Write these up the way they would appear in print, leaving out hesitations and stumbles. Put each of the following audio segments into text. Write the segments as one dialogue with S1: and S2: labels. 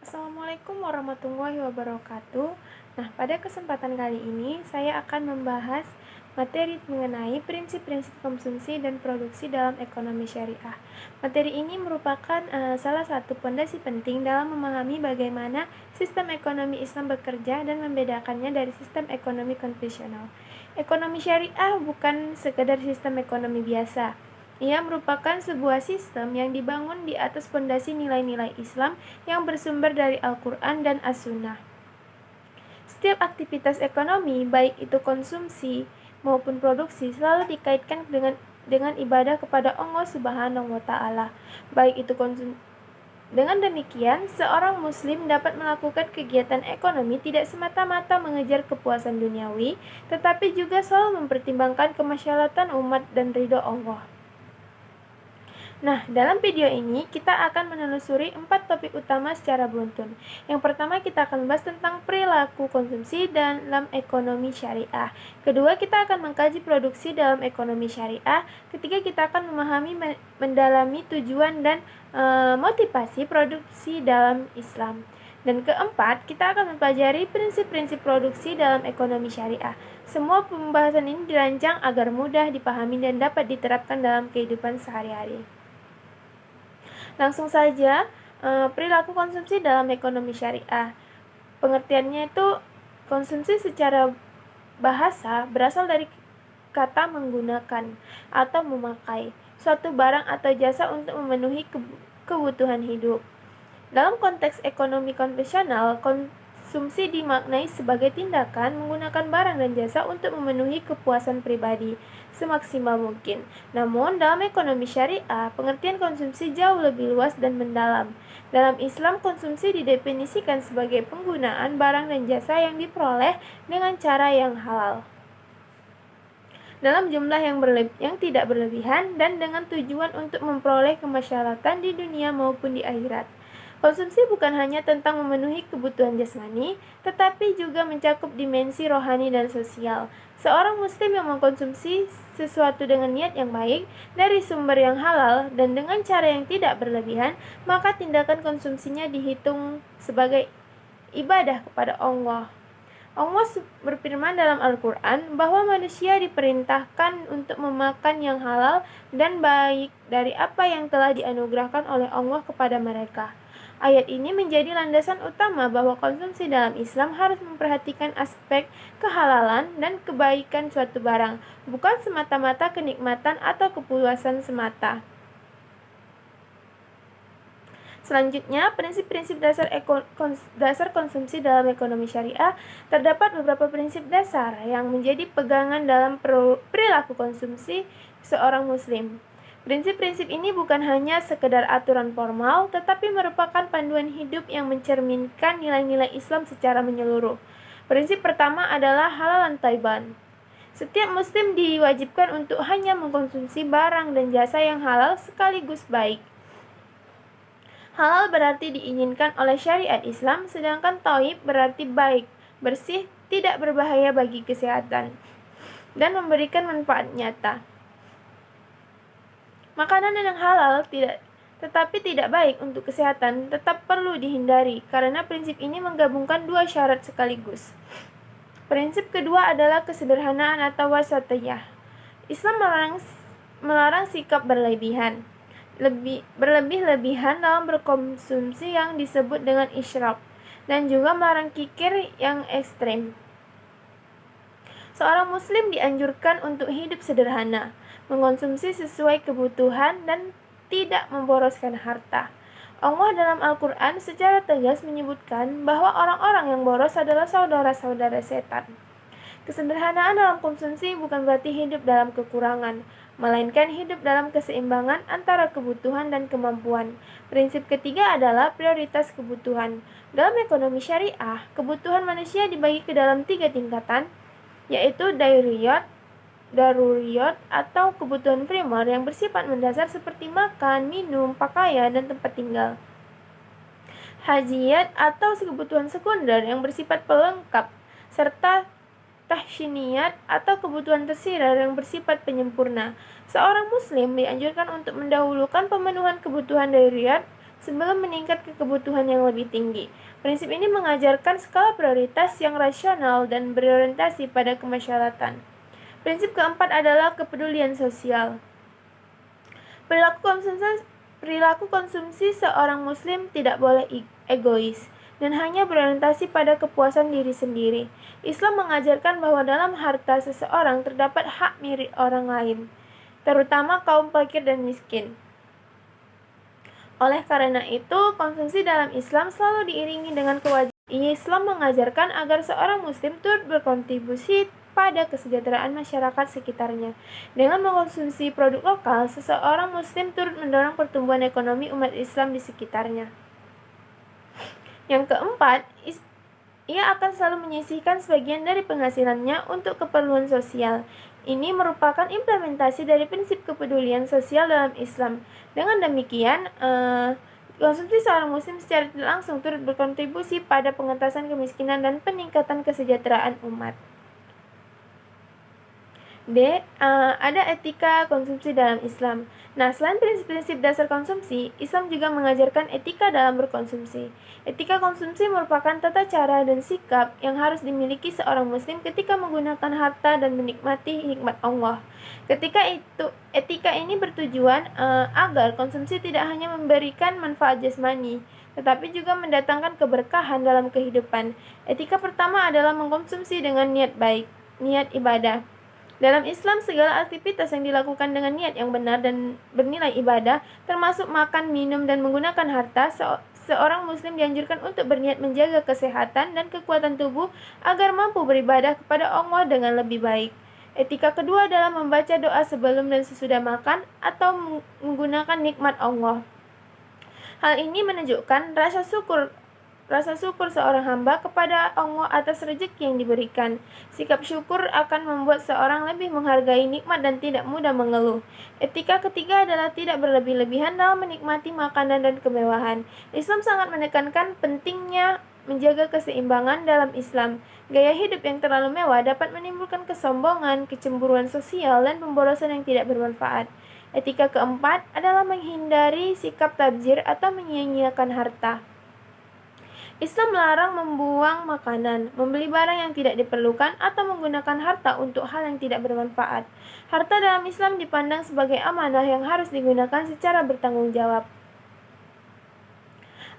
S1: Assalamualaikum warahmatullahi wabarakatuh. Nah, pada kesempatan kali ini saya akan membahas materi mengenai prinsip-prinsip konsumsi dan produksi dalam ekonomi syariah. Materi ini merupakan salah satu pondasi penting dalam memahami bagaimana sistem ekonomi Islam bekerja dan membedakannya dari sistem ekonomi konvensional. Ekonomi syariah bukan sekedar sistem ekonomi biasa. Ia merupakan sebuah sistem yang dibangun di atas fondasi nilai-nilai Islam yang bersumber dari Al-Quran dan As-Sunnah. Setiap aktivitas ekonomi, baik itu konsumsi maupun produksi, selalu dikaitkan dengan ibadah kepada Allah Subhanahu wa Ta'ala. Dengan demikian, seorang muslim dapat melakukan kegiatan ekonomi tidak semata-mata mengejar kepuasan duniawi, tetapi juga selalu mempertimbangkan kemaslahatan umat dan ridho Allah. Nah, dalam video ini kita akan menelusuri 4 topik utama secara beruntun. Yang pertama, kita akan membahas tentang perilaku konsumsi dalam ekonomi syariah. Kedua, kita akan mengkaji produksi dalam ekonomi syariah. Ketiga, kita akan memahami mendalami tujuan dan motivasi produksi dalam Islam. Dan keempat, kita akan mempelajari prinsip-prinsip produksi dalam ekonomi syariah. Semua pembahasan ini dirancang agar mudah dipahami dan dapat diterapkan dalam kehidupan sehari-hari. Langsung saja, perilaku konsumsi dalam ekonomi syariah. Pengertiannya itu konsumsi secara bahasa berasal dari kata menggunakan atau memakai suatu barang atau jasa untuk memenuhi kebutuhan hidup. Dalam konteks ekonomi konvensional, konsumsi dimaknai sebagai tindakan menggunakan barang dan jasa untuk memenuhi kepuasan pribadi semaksimal mungkin. Namun, dalam ekonomi syariah, pengertian konsumsi jauh lebih luas dan mendalam. Dalam Islam, konsumsi didefinisikan sebagai penggunaan barang dan jasa yang diperoleh dengan cara yang halal, dalam jumlah yang tidak berlebihan, dan dengan tujuan untuk memperoleh kemaslahatan di dunia maupun di akhirat. Konsumsi bukan hanya tentang memenuhi kebutuhan jasmani, tetapi juga mencakup dimensi rohani dan sosial. Seorang muslim yang mengkonsumsi sesuatu dengan niat yang baik, dari sumber yang halal, dan dengan cara yang tidak berlebihan, maka tindakan konsumsinya dihitung sebagai ibadah kepada Allah. Allah berfirman dalam Al-Quran bahwa manusia diperintahkan untuk memakan yang halal dan baik dari apa yang telah dianugerahkan oleh Allah kepada mereka. Ayat ini menjadi landasan utama bahwa konsumsi dalam Islam harus memperhatikan aspek kehalalan dan kebaikan suatu barang, bukan semata-mata kenikmatan atau kepuasan semata. Selanjutnya, prinsip-prinsip dasar konsumsi dalam ekonomi syariah. Terdapat beberapa prinsip dasar yang menjadi pegangan dalam perilaku konsumsi seorang muslim. Prinsip-prinsip ini bukan hanya sekedar aturan formal, tetapi merupakan panduan hidup yang mencerminkan nilai-nilai Islam secara menyeluruh. Prinsip pertama adalah halalan thayyiban. Setiap muslim diwajibkan untuk hanya mengkonsumsi barang dan jasa yang halal sekaligus baik. Halal berarti diinginkan oleh syariat Islam, sedangkan thayyib berarti baik, bersih, tidak berbahaya bagi kesehatan, dan memberikan manfaat nyata. Makanan yang halal tetapi tidak baik untuk kesehatan tetap perlu dihindari, karena prinsip ini menggabungkan dua syarat sekaligus. Prinsip kedua adalah kesederhanaan atau wasatiyah. Islam melarang sikap berlebih-lebihan dalam berkonsumsi yang disebut dengan israf, dan juga melarang kikir yang ekstrem. Seorang muslim dianjurkan untuk hidup sederhana, mengkonsumsi sesuai kebutuhan, dan tidak memboroskan harta. Allah dalam Al-Quran secara tegas menyebutkan bahwa orang-orang yang boros adalah saudara-saudara setan. Kesederhanaan dalam konsumsi bukan berarti hidup dalam kekurangan, melainkan hidup dalam keseimbangan antara kebutuhan dan kemampuan. Prinsip ketiga adalah prioritas kebutuhan. Dalam ekonomi syariah, kebutuhan manusia dibagi ke dalam 3 tingkatan, yaitu daruriyat atau kebutuhan primer yang bersifat mendasar seperti makan, minum, pakaian, dan tempat tinggal. Hajiyat atau kebutuhan sekunder yang bersifat pelengkap, serta tahsiniyat atau kebutuhan tersier yang bersifat penyempurna. Seorang muslim dianjurkan untuk mendahulukan pemenuhan kebutuhan daruriyat sebelum meningkat ke kebutuhan yang lebih tinggi. Prinsip ini mengajarkan skala prioritas yang rasional dan berorientasi pada kemasyarakatan. Prinsip keempat adalah kepedulian sosial. Perilaku konsumsi seorang muslim tidak boleh egois dan hanya berorientasi pada kepuasan diri sendiri. Islam mengajarkan bahwa dalam harta seseorang terdapat hak milik orang lain, terutama kaum fakir dan miskin. Oleh karena itu, konsumsi dalam Islam selalu diiringi dengan kewajiban. Islam mengajarkan agar seorang muslim turut berkontribusi pada kesejahteraan masyarakat sekitarnya. Dengan mengkonsumsi produk lokal, seseorang muslim turut mendorong pertumbuhan ekonomi umat Islam di sekitarnya. Yang keempat, ia akan selalu menyisihkan sebagian dari penghasilannya untuk keperluan sosial. Ini merupakan implementasi dari prinsip kepedulian sosial dalam Islam. Dengan demikian, konsumsi seorang muslim secara tidak langsung turut berkontribusi pada pengentasan kemiskinan dan peningkatan kesejahteraan umat. Ada etika konsumsi dalam Islam. Nah, selain prinsip-prinsip dasar konsumsi, Islam juga mengajarkan etika dalam berkonsumsi. Etika konsumsi merupakan tata cara dan sikap yang harus dimiliki seorang muslim ketika menggunakan harta dan menikmati nikmat Allah. Etika ini bertujuan agar konsumsi tidak hanya memberikan manfaat jasmani, tetapi juga mendatangkan keberkahan dalam kehidupan. Etika pertama adalah mengkonsumsi dengan niat baik, niat ibadah. Dalam Islam, segala aktivitas yang dilakukan dengan niat yang benar dan bernilai ibadah, termasuk makan, minum, dan menggunakan harta, seorang muslim dianjurkan untuk berniat menjaga kesehatan dan kekuatan tubuh agar mampu beribadah kepada Allah dengan lebih baik. Etika kedua adalah membaca doa sebelum dan sesudah makan atau menggunakan nikmat Allah. Hal ini menunjukkan rasa syukur seorang hamba kepada Allah atas rezeki yang diberikan. Sikap syukur akan membuat seorang lebih menghargai nikmat dan tidak mudah mengeluh. Etika ketiga adalah tidak berlebih-lebihan dalam menikmati makanan dan kemewahan. Islam sangat menekankan pentingnya menjaga keseimbangan dalam Islam. Gaya hidup yang terlalu mewah dapat menimbulkan kesombongan, kecemburuan sosial, dan pemborosan yang tidak bermanfaat. Etika keempat adalah menghindari sikap tabzir atau menyia-nyiakan harta. Islam melarang membuang makanan, membeli barang yang tidak diperlukan, atau menggunakan harta untuk hal yang tidak bermanfaat. Harta dalam Islam dipandang sebagai amanah yang harus digunakan secara bertanggung jawab.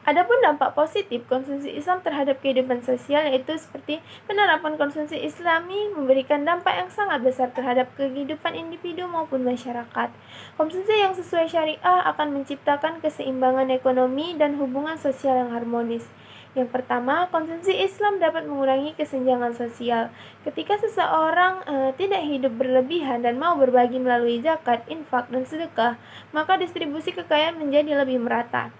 S1: Adapun dampak positif konsumsi Islam terhadap kehidupan sosial yaitu seperti penerapan konsumsi Islami memberikan dampak yang sangat besar terhadap kehidupan individu maupun masyarakat. Konsumsi yang sesuai syariah akan menciptakan keseimbangan ekonomi dan hubungan sosial yang harmonis. Yang pertama, konsumsi Islam dapat mengurangi kesenjangan sosial. Ketika seseorang tidak hidup berlebihan dan mau berbagi melalui zakat, infak, dan sedekah, maka distribusi kekayaan menjadi lebih merata.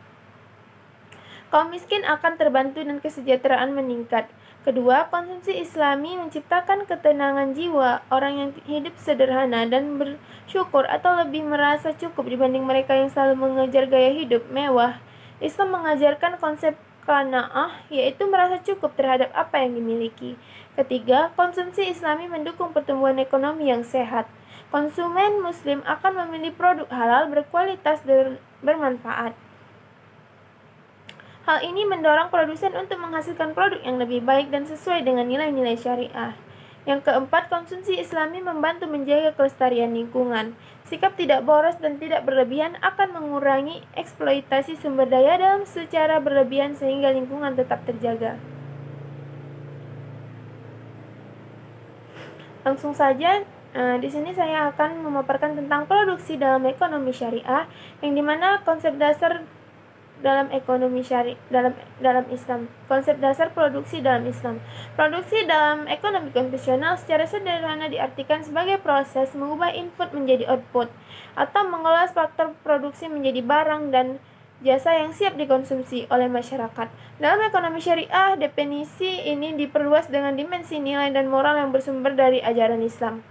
S1: Kaum miskin akan terbantu dan kesejahteraan meningkat. Kedua, konsumsi Islami menciptakan ketenangan jiwa. Orang yang hidup sederhana dan bersyukur atau lebih merasa cukup dibanding mereka yang selalu mengejar gaya hidup mewah. Islam mengajarkan konsep qanaah, yaitu merasa cukup terhadap apa yang dimiliki. Ketiga, konsumsi Islami mendukung pertumbuhan ekonomi yang sehat. Konsumen Muslim akan memilih produk halal berkualitas dan bermanfaat. Hal ini mendorong produsen untuk menghasilkan produk yang lebih baik dan sesuai dengan nilai-nilai syariah. Yang keempat, konsumsi Islami membantu menjaga kelestarian lingkungan. Sikap tidak boros dan tidak berlebihan akan mengurangi eksploitasi sumber daya dalam secara berlebihan sehingga lingkungan tetap terjaga. Langsung saja, di sini saya akan memaparkan tentang produksi dalam ekonomi syariah, yang dimana konsep dasar dalam ekonomi dalam Islam. Konsep dasar produksi dalam Islam. Produksi dalam ekonomi konvensional secara sederhana diartikan sebagai proses mengubah input menjadi output atau mengolah faktor produksi menjadi barang dan jasa yang siap dikonsumsi oleh masyarakat. Dalam ekonomi syariah, definisi ini diperluas dengan dimensi nilai dan moral yang bersumber dari ajaran Islam.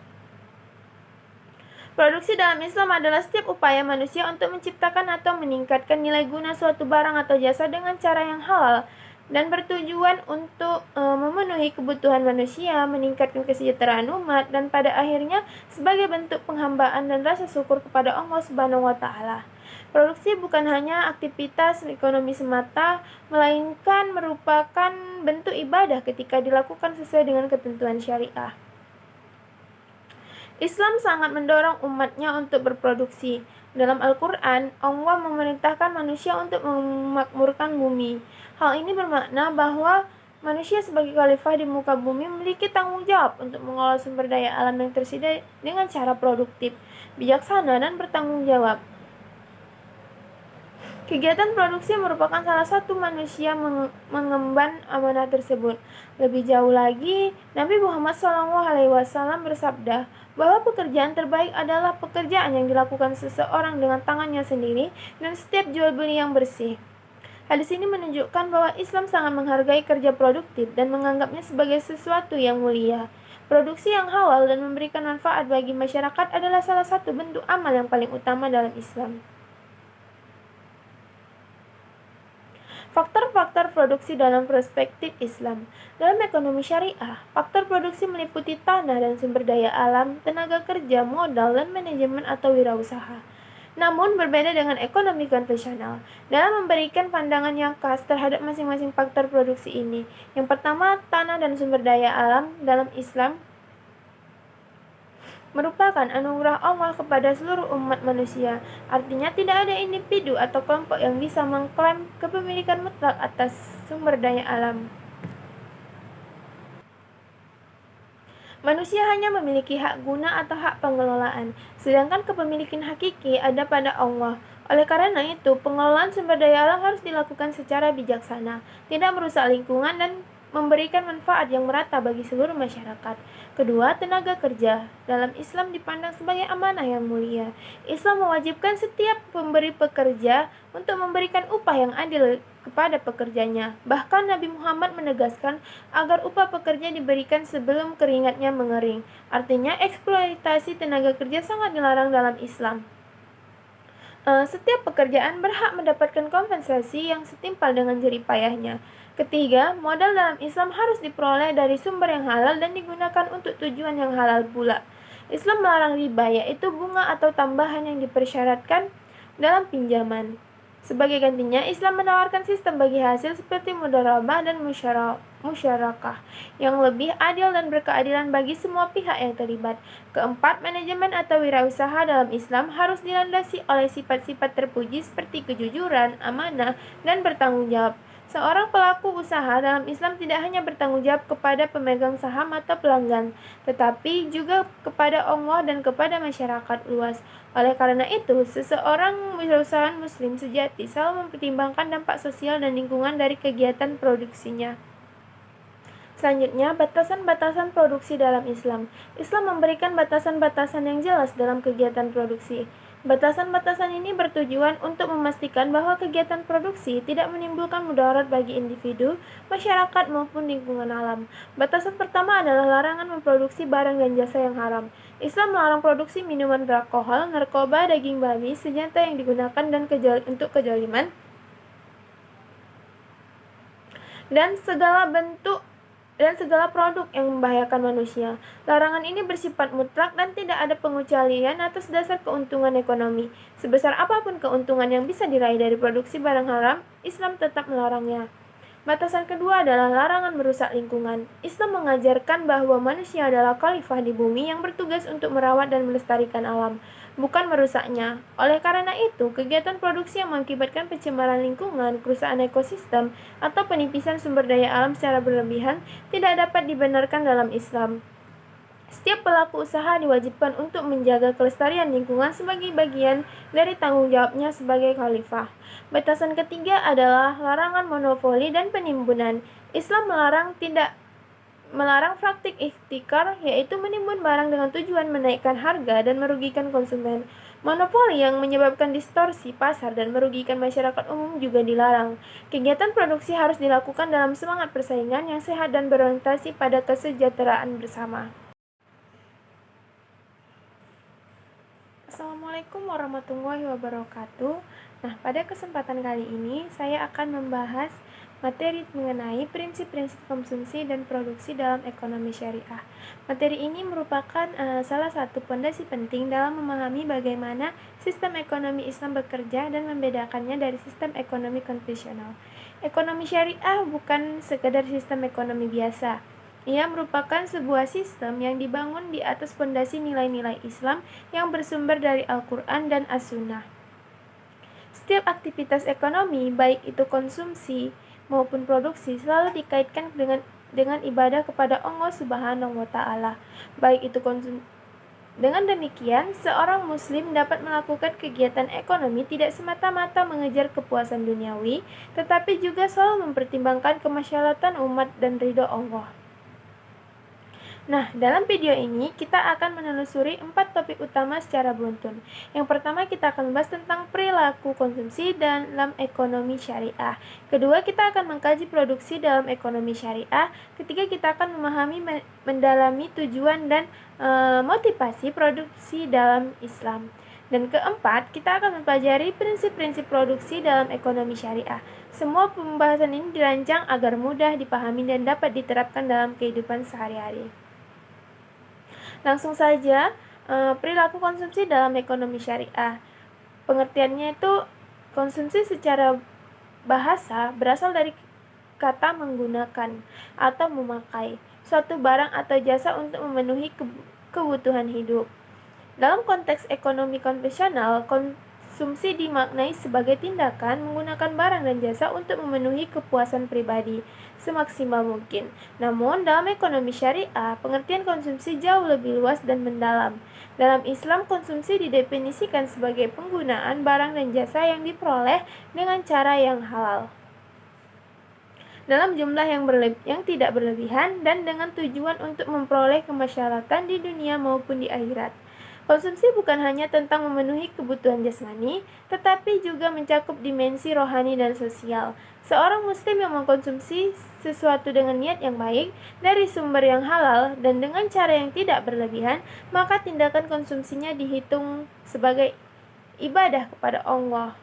S1: Produksi dalam Islam adalah setiap upaya manusia untuk menciptakan atau meningkatkan nilai guna suatu barang atau jasa dengan cara yang halal dan bertujuan untuk memenuhi kebutuhan manusia, meningkatkan kesejahteraan umat, dan pada akhirnya sebagai bentuk penghambaan dan rasa syukur kepada Allah Subhanahu wa Ta'ala. Produksi bukan hanya aktivitas ekonomi semata, melainkan merupakan bentuk ibadah ketika dilakukan sesuai dengan ketentuan syariah. Islam sangat mendorong umatnya untuk berproduksi. Dalam Al-Quran, Allah memerintahkan manusia untuk memakmurkan bumi. Hal ini bermakna bahwa manusia sebagai khalifah di muka bumi memiliki tanggung jawab untuk mengelola sumber daya alam yang tersedia dengan cara produktif, bijaksana, dan bertanggung jawab. Kegiatan produksi merupakan salah satu manusia mengemban amanah tersebut. Lebih jauh lagi, Nabi Muhammad SAW bersabda bahwa pekerjaan terbaik adalah pekerjaan yang dilakukan seseorang dengan tangannya sendiri dan setiap jual beli yang bersih. Hadis ini menunjukkan bahwa Islam sangat menghargai kerja produktif dan menganggapnya sebagai sesuatu yang mulia. Produksi yang halal dan memberikan manfaat bagi masyarakat adalah salah satu bentuk amal yang paling utama dalam Islam. Faktor-faktor produksi dalam perspektif Islam. Dalam ekonomi syariah, faktor produksi meliputi tanah dan sumber daya alam, tenaga kerja, modal, dan manajemen atau wirausaha. Namun berbeda dengan ekonomi konvensional dalam memberikan pandangan yang khas terhadap masing-masing faktor produksi ini. Yang pertama, tanah dan sumber daya alam dalam Islam merupakan anugerah Allah kepada seluruh umat manusia. Artinya tidak ada individu atau kelompok yang bisa mengklaim kepemilikan mutlak atas sumber daya alam. Manusia hanya memiliki hak guna atau hak pengelolaan, sedangkan kepemilikan hakiki ada pada Allah. Oleh karena itu, pengelolaan sumber daya alam harus dilakukan secara bijaksana, tidak merusak lingkungan dan memberikan manfaat yang merata bagi seluruh masyarakat. Kedua, tenaga kerja dalam Islam dipandang sebagai amanah yang mulia. Islam mewajibkan setiap pemberi pekerja untuk memberikan upah yang adil kepada pekerjanya. Bahkan Nabi Muhammad menegaskan agar upah pekerja diberikan sebelum keringatnya mengering. Artinya, eksploitasi tenaga kerja sangat dilarang dalam Islam. Setiap pekerjaan berhak mendapatkan kompensasi yang setimpal dengan jerih payahnya. Ketiga, modal dalam Islam harus diperoleh dari sumber yang halal dan digunakan untuk tujuan yang halal pula. Islam melarang riba, yaitu bunga atau tambahan yang dipersyaratkan dalam pinjaman. Sebagai gantinya, Islam menawarkan sistem bagi hasil seperti mudharabah dan musyarakah yang lebih adil dan berkeadilan bagi semua pihak yang terlibat. Keempat, manajemen atau wirausaha dalam Islam harus dilandasi oleh sifat-sifat terpuji seperti kejujuran, amanah, dan bertanggung jawab. Seorang pelaku usaha dalam Islam tidak hanya bertanggung jawab kepada pemegang saham atau pelanggan, tetapi juga kepada Allah dan kepada masyarakat luas. Oleh karena itu, seseorang wirausahawan muslim sejati selalu mempertimbangkan dampak sosial dan lingkungan dari kegiatan produksinya. Selanjutnya, batasan-batasan produksi dalam Islam. Islam memberikan batasan-batasan yang jelas dalam kegiatan produksi. Batasan-batasan ini bertujuan untuk memastikan bahwa kegiatan produksi tidak menimbulkan mudarat bagi individu, masyarakat, maupun lingkungan alam. Batasan pertama adalah larangan memproduksi barang dan jasa yang haram. Islam melarang produksi minuman beralkohol, narkoba, daging babi, senjata yang digunakan untuk kejoliman, dan segala produk yang membahayakan manusia. Larangan ini bersifat mutlak dan tidak ada pengecualian atas dasar keuntungan ekonomi. Sebesar apapun keuntungan yang bisa diraih dari produksi barang haram, Islam tetap melarangnya. Batasan kedua adalah larangan merusak lingkungan. Islam mengajarkan bahwa manusia adalah khalifah di bumi yang bertugas untuk merawat dan melestarikan alam, bukan merusaknya. Oleh karena itu, kegiatan produksi yang mengakibatkan pencemaran lingkungan, kerusakan ekosistem, atau penipisan sumber daya alam secara berlebihan tidak dapat dibenarkan dalam Islam. Setiap pelaku usaha diwajibkan untuk menjaga kelestarian lingkungan sebagai bagian dari tanggung jawabnya sebagai khalifah. Batasan ketiga adalah larangan monopoli dan penimbunan. Islam melarang praktik ihtikar, yaitu menimbun barang dengan tujuan menaikkan harga dan merugikan konsumen. Monopoli yang menyebabkan distorsi pasar dan merugikan masyarakat umum juga dilarang. Kegiatan produksi harus dilakukan dalam semangat persaingan yang sehat dan berorientasi pada kesejahteraan bersama. Assalamualaikum warahmatullahi wabarakatuh. Nah, pada kesempatan kali ini saya akan membahas materi mengenai prinsip-prinsip konsumsi dan produksi dalam ekonomi syariah. Materi ini merupakan salah satu fondasi penting dalam memahami bagaimana sistem ekonomi Islam bekerja dan membedakannya dari sistem ekonomi konvensional. Ekonomi syariah bukan sekedar sistem ekonomi biasa. Ia merupakan sebuah sistem yang dibangun di atas fondasi nilai-nilai Islam yang bersumber dari Al-Quran dan As-Sunnah. Setiap aktivitas ekonomi, baik itu konsumsi maupun produksi, selalu dikaitkan dengan ibadah kepada Allah Subhanahu wa Ta'ala. Baik itu Dengan demikian, seorang muslim dapat melakukan kegiatan ekonomi tidak semata-mata mengejar kepuasan duniawi, tetapi juga selalu mempertimbangkan kemaslahatan umat dan ridho Allah. Nah, dalam video ini kita akan menelusuri 4 topik utama secara beruntun. Yang pertama, kita akan membahas tentang perilaku konsumsi dalam ekonomi syariah. Kedua, kita akan mengkaji produksi dalam ekonomi syariah. Ketiga, kita akan memahami mendalami tujuan dan motivasi produksi dalam Islam. Dan keempat, kita akan mempelajari prinsip-prinsip produksi dalam ekonomi syariah. Semua pembahasan ini dirancang agar mudah dipahami dan dapat diterapkan dalam kehidupan sehari-hari. Langsung saja, perilaku konsumsi dalam ekonomi syariah. Pengertiannya itu, konsumsi secara bahasa berasal dari kata menggunakan atau memakai suatu barang atau jasa untuk memenuhi kebutuhan hidup. Dalam konteks ekonomi konvensional, konsumsi dimaknai sebagai tindakan menggunakan barang dan jasa untuk memenuhi kepuasan pribadi semaksimal mungkin. Namun, dalam ekonomi syariah, pengertian konsumsi jauh lebih luas dan mendalam. Dalam Islam, konsumsi didefinisikan sebagai penggunaan barang dan jasa yang diperoleh dengan cara yang halal, dalam jumlah yang tidak berlebihan, dan dengan tujuan untuk memperoleh kemaslahatan di dunia maupun di akhirat. Konsumsi bukan hanya tentang memenuhi kebutuhan jasmani, tetapi juga mencakup dimensi rohani dan sosial. Seorang muslim yang mengkonsumsi sesuatu dengan niat yang baik, dari sumber yang halal, dan dengan cara yang tidak berlebihan, maka tindakan konsumsinya dihitung sebagai ibadah kepada Allah.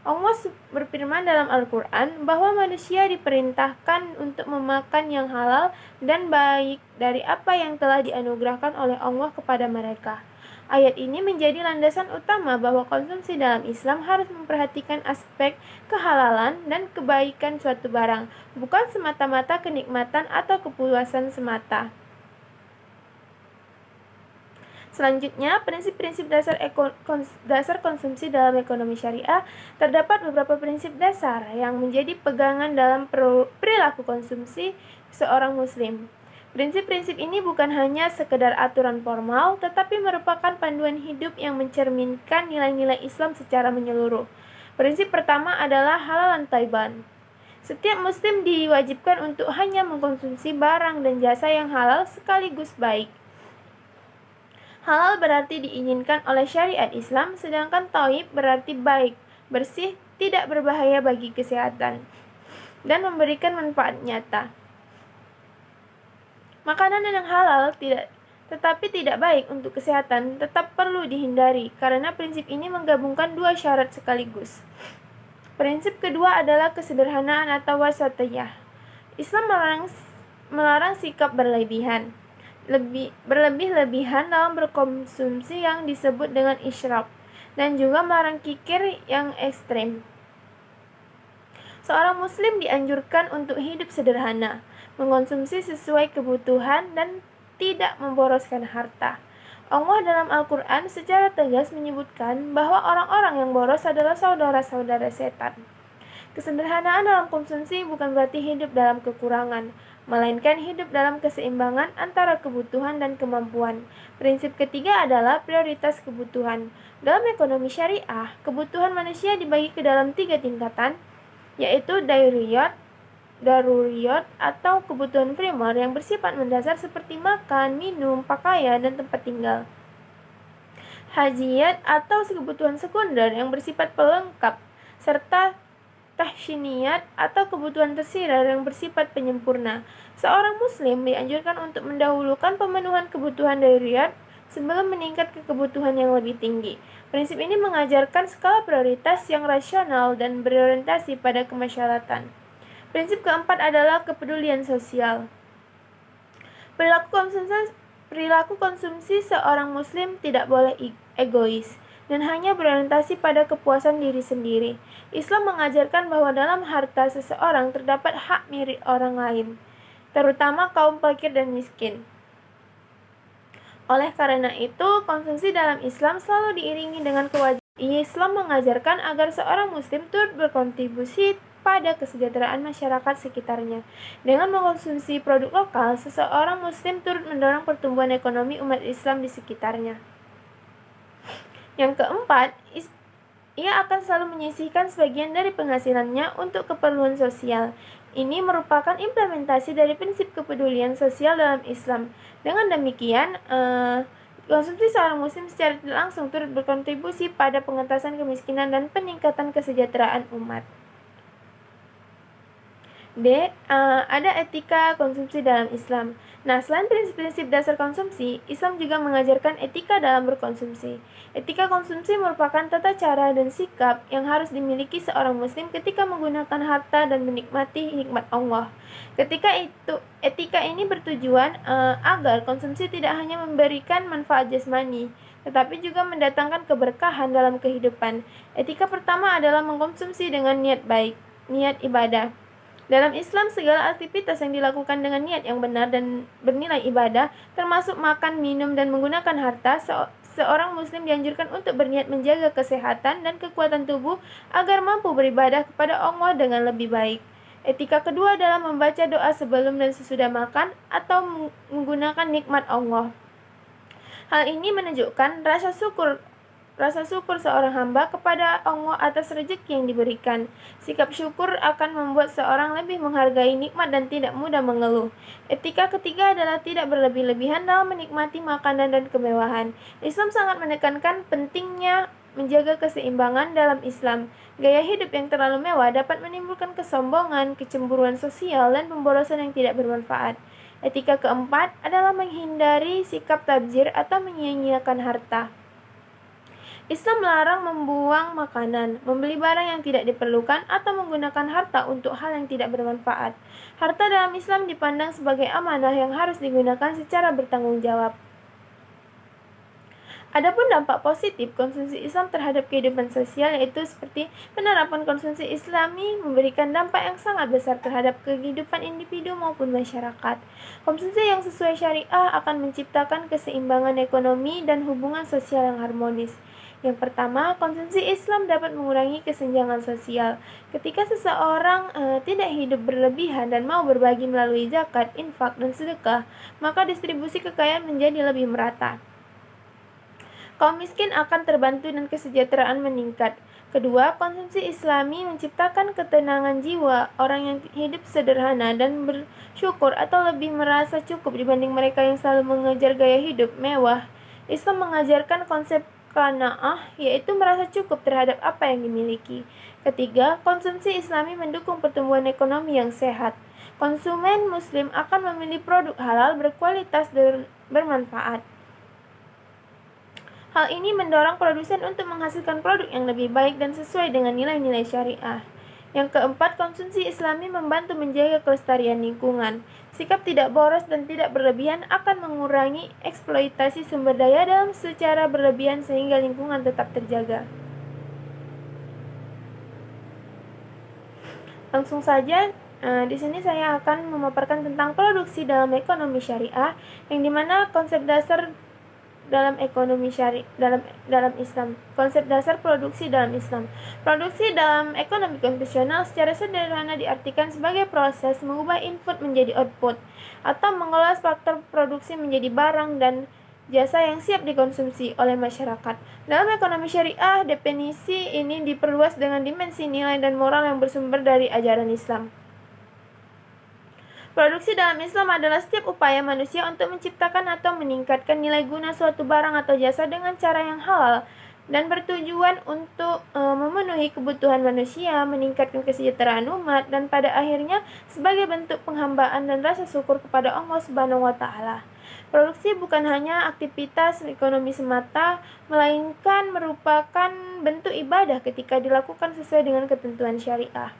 S1: Allah berfirman dalam Al-Quran bahwa manusia diperintahkan untuk memakan yang halal dan baik dari apa yang telah dianugerahkan oleh Allah kepada mereka. Ayat ini menjadi landasan utama bahwa konsumsi dalam Islam harus memperhatikan aspek kehalalan dan kebaikan suatu barang, bukan semata-mata kenikmatan atau kepuasan semata. Selanjutnya, prinsip-prinsip dasar konsumsi dalam ekonomi syariah. Terdapat beberapa prinsip dasar yang menjadi pegangan dalam perilaku konsumsi seorang muslim. Prinsip-prinsip ini bukan hanya sekedar aturan formal, tetapi merupakan panduan hidup yang mencerminkan nilai-nilai Islam secara menyeluruh. Prinsip pertama adalah halalan thayyiban. Setiap muslim diwajibkan untuk hanya mengkonsumsi barang dan jasa yang halal sekaligus baik. Halal berarti diinginkan oleh syariat Islam, sedangkan thayyib berarti baik, bersih, tidak berbahaya bagi kesehatan, dan memberikan manfaat nyata. Makanan yang halal tetapi tidak baik untuk kesehatan tetap perlu dihindari, karena prinsip ini menggabungkan dua syarat sekaligus. Prinsip kedua adalah kesederhanaan atau wasatiyah. Islam melarang sikap berlebih-lebihan dalam berkonsumsi yang disebut dengan israf, dan juga melarang kikir yang ekstrem. Seorang muslim dianjurkan untuk hidup sederhana, mengkonsumsi sesuai kebutuhan, dan tidak memboroskan harta. Allah dalam Al-Quran secara tegas menyebutkan bahwa orang-orang yang boros adalah saudara-saudara setan. Kesederhanaan dalam konsumsi bukan berarti hidup dalam kekurangan, melainkan hidup dalam keseimbangan antara kebutuhan dan kemampuan. Prinsip ketiga adalah prioritas kebutuhan. Dalam ekonomi syariah, kebutuhan manusia dibagi ke dalam 3 tingkatan, yaitu daruriyat atau kebutuhan primer yang bersifat mendasar seperti makan, minum, pakaian, dan tempat tinggal. Hajiyat atau kebutuhan sekunder yang bersifat pelengkap, serta tahsiniyat atau kebutuhan tersier yang bersifat penyempurna. Seorang muslim dianjurkan untuk mendahulukan pemenuhan kebutuhan daruriyat sebelum meningkat ke kebutuhan yang lebih tinggi. Prinsip ini mengajarkan skala prioritas yang rasional dan berorientasi pada kemaslahatan. Prinsip keempat adalah kepedulian sosial. Perilaku konsumsi seorang muslim tidak boleh egois dan hanya berorientasi pada kepuasan diri sendiri. Islam mengajarkan bahwa dalam harta seseorang terdapat hak milik orang lain, terutama kaum fakir dan miskin. Oleh karena itu, konsumsi dalam Islam selalu diiringi dengan kewajiban. Islam mengajarkan agar seorang muslim turut berkontribusi pada kesejahteraan masyarakat sekitarnya. Dengan mengkonsumsi produk lokal, seseorang muslim turut mendorong pertumbuhan ekonomi umat Islam di sekitarnya. Yang keempat, ia akan selalu menyisihkan sebagian dari penghasilannya untuk keperluan sosial. Ini merupakan implementasi dari prinsip kepedulian sosial dalam Islam. Dengan demikian, konsumsi seorang muslim secara tidak langsung turut berkontribusi pada pengentasan kemiskinan dan peningkatan kesejahteraan umat. Ada etika konsumsi dalam Islam. Nah, selain prinsip-prinsip dasar konsumsi, Islam juga mengajarkan etika dalam berkonsumsi. Etika konsumsi merupakan tata cara dan sikap yang harus dimiliki seorang muslim ketika menggunakan harta dan menikmati nikmat Allah. Etika ini bertujuan agar konsumsi tidak hanya memberikan manfaat jasmani, tetapi juga mendatangkan keberkahan dalam kehidupan. Etika pertama adalah mengkonsumsi dengan niat baik, niat ibadah. Dalam Islam, segala aktivitas yang dilakukan dengan niat yang benar dan bernilai ibadah, termasuk makan, minum, dan menggunakan harta, seorang muslim dianjurkan untuk berniat menjaga kesehatan dan kekuatan tubuh agar mampu beribadah kepada Allah dengan lebih baik. Etika kedua adalah membaca doa sebelum dan sesudah makan atau menggunakan nikmat Allah. Hal ini menunjukkan rasa syukur seorang hamba kepada Allah atas rezeki yang diberikan. Sikap syukur akan membuat seorang lebih menghargai nikmat dan tidak mudah mengeluh. Etika ketiga adalah tidak berlebih-lebihan dalam menikmati makanan dan kemewahan. Islam sangat menekankan pentingnya menjaga keseimbangan dalam Islam. Gaya hidup yang terlalu mewah dapat menimbulkan kesombongan, kecemburuan sosial, dan pemborosan yang tidak bermanfaat. Etika keempat adalah menghindari sikap tabzir atau menyia-nyiakan harta. Islam melarang membuang makanan, membeli barang yang tidak diperlukan, atau menggunakan harta untuk hal yang tidak bermanfaat. Harta dalam Islam dipandang sebagai amanah yang harus digunakan secara bertanggung jawab. Adapun dampak positif konsumsi Islam terhadap kehidupan sosial yaitu seperti penerapan konsumsi Islami memberikan dampak yang sangat besar terhadap kehidupan individu maupun masyarakat. Konsumsi yang sesuai syariah akan menciptakan keseimbangan ekonomi dan hubungan sosial yang harmonis. Yang pertama, konsumsi Islam dapat mengurangi kesenjangan sosial. Ketika seseorang tidak hidup berlebihan dan mau berbagi melalui zakat, infak, dan sedekah, maka distribusi kekayaan menjadi lebih merata. Kaum miskin akan terbantu dan kesejahteraan meningkat. Kedua, konsumsi Islami menciptakan ketenangan jiwa. Orang yang hidup sederhana dan bersyukur atau lebih merasa cukup dibanding mereka yang selalu mengejar gaya hidup mewah. Islam mengajarkan konsep qanaah, yaitu merasa cukup terhadap apa yang dimiliki. Ketiga, konsumsi Islami mendukung pertumbuhan ekonomi yang sehat. Konsumen muslim akan memilih produk halal berkualitas dan bermanfaat. Hal ini mendorong produsen untuk menghasilkan produk yang lebih baik dan sesuai dengan nilai-nilai syariah. Yang keempat, konsumsi Islami membantu menjaga kelestarian lingkungan. Sikap tidak boros dan tidak berlebihan akan mengurangi eksploitasi sumber daya dalam secara berlebihan sehingga lingkungan tetap terjaga. Langsung saja, di sini saya akan memaparkan tentang produksi dalam ekonomi syariah, yang dimana konsep dasar dalam ekonomi dalam Islam. Konsep dasar produksi dalam Islam. Produksi dalam ekonomi konvensional secara sederhana diartikan sebagai proses mengubah input menjadi output atau mengolah faktor produksi menjadi barang dan jasa yang siap dikonsumsi oleh masyarakat. Dalam ekonomi syariah, definisi ini diperluas dengan dimensi nilai dan moral yang bersumber dari ajaran Islam. Produksi dalam Islam adalah setiap upaya manusia untuk menciptakan atau meningkatkan nilai guna suatu barang atau jasa dengan cara yang halal dan bertujuan untuk memenuhi kebutuhan manusia, meningkatkan kesejahteraan umat, dan pada akhirnya sebagai bentuk penghambaan dan rasa syukur kepada Allah Subhanahu wa Ta'ala. Produksi bukan hanya aktivitas ekonomi semata, melainkan merupakan bentuk ibadah ketika dilakukan sesuai dengan ketentuan syariah.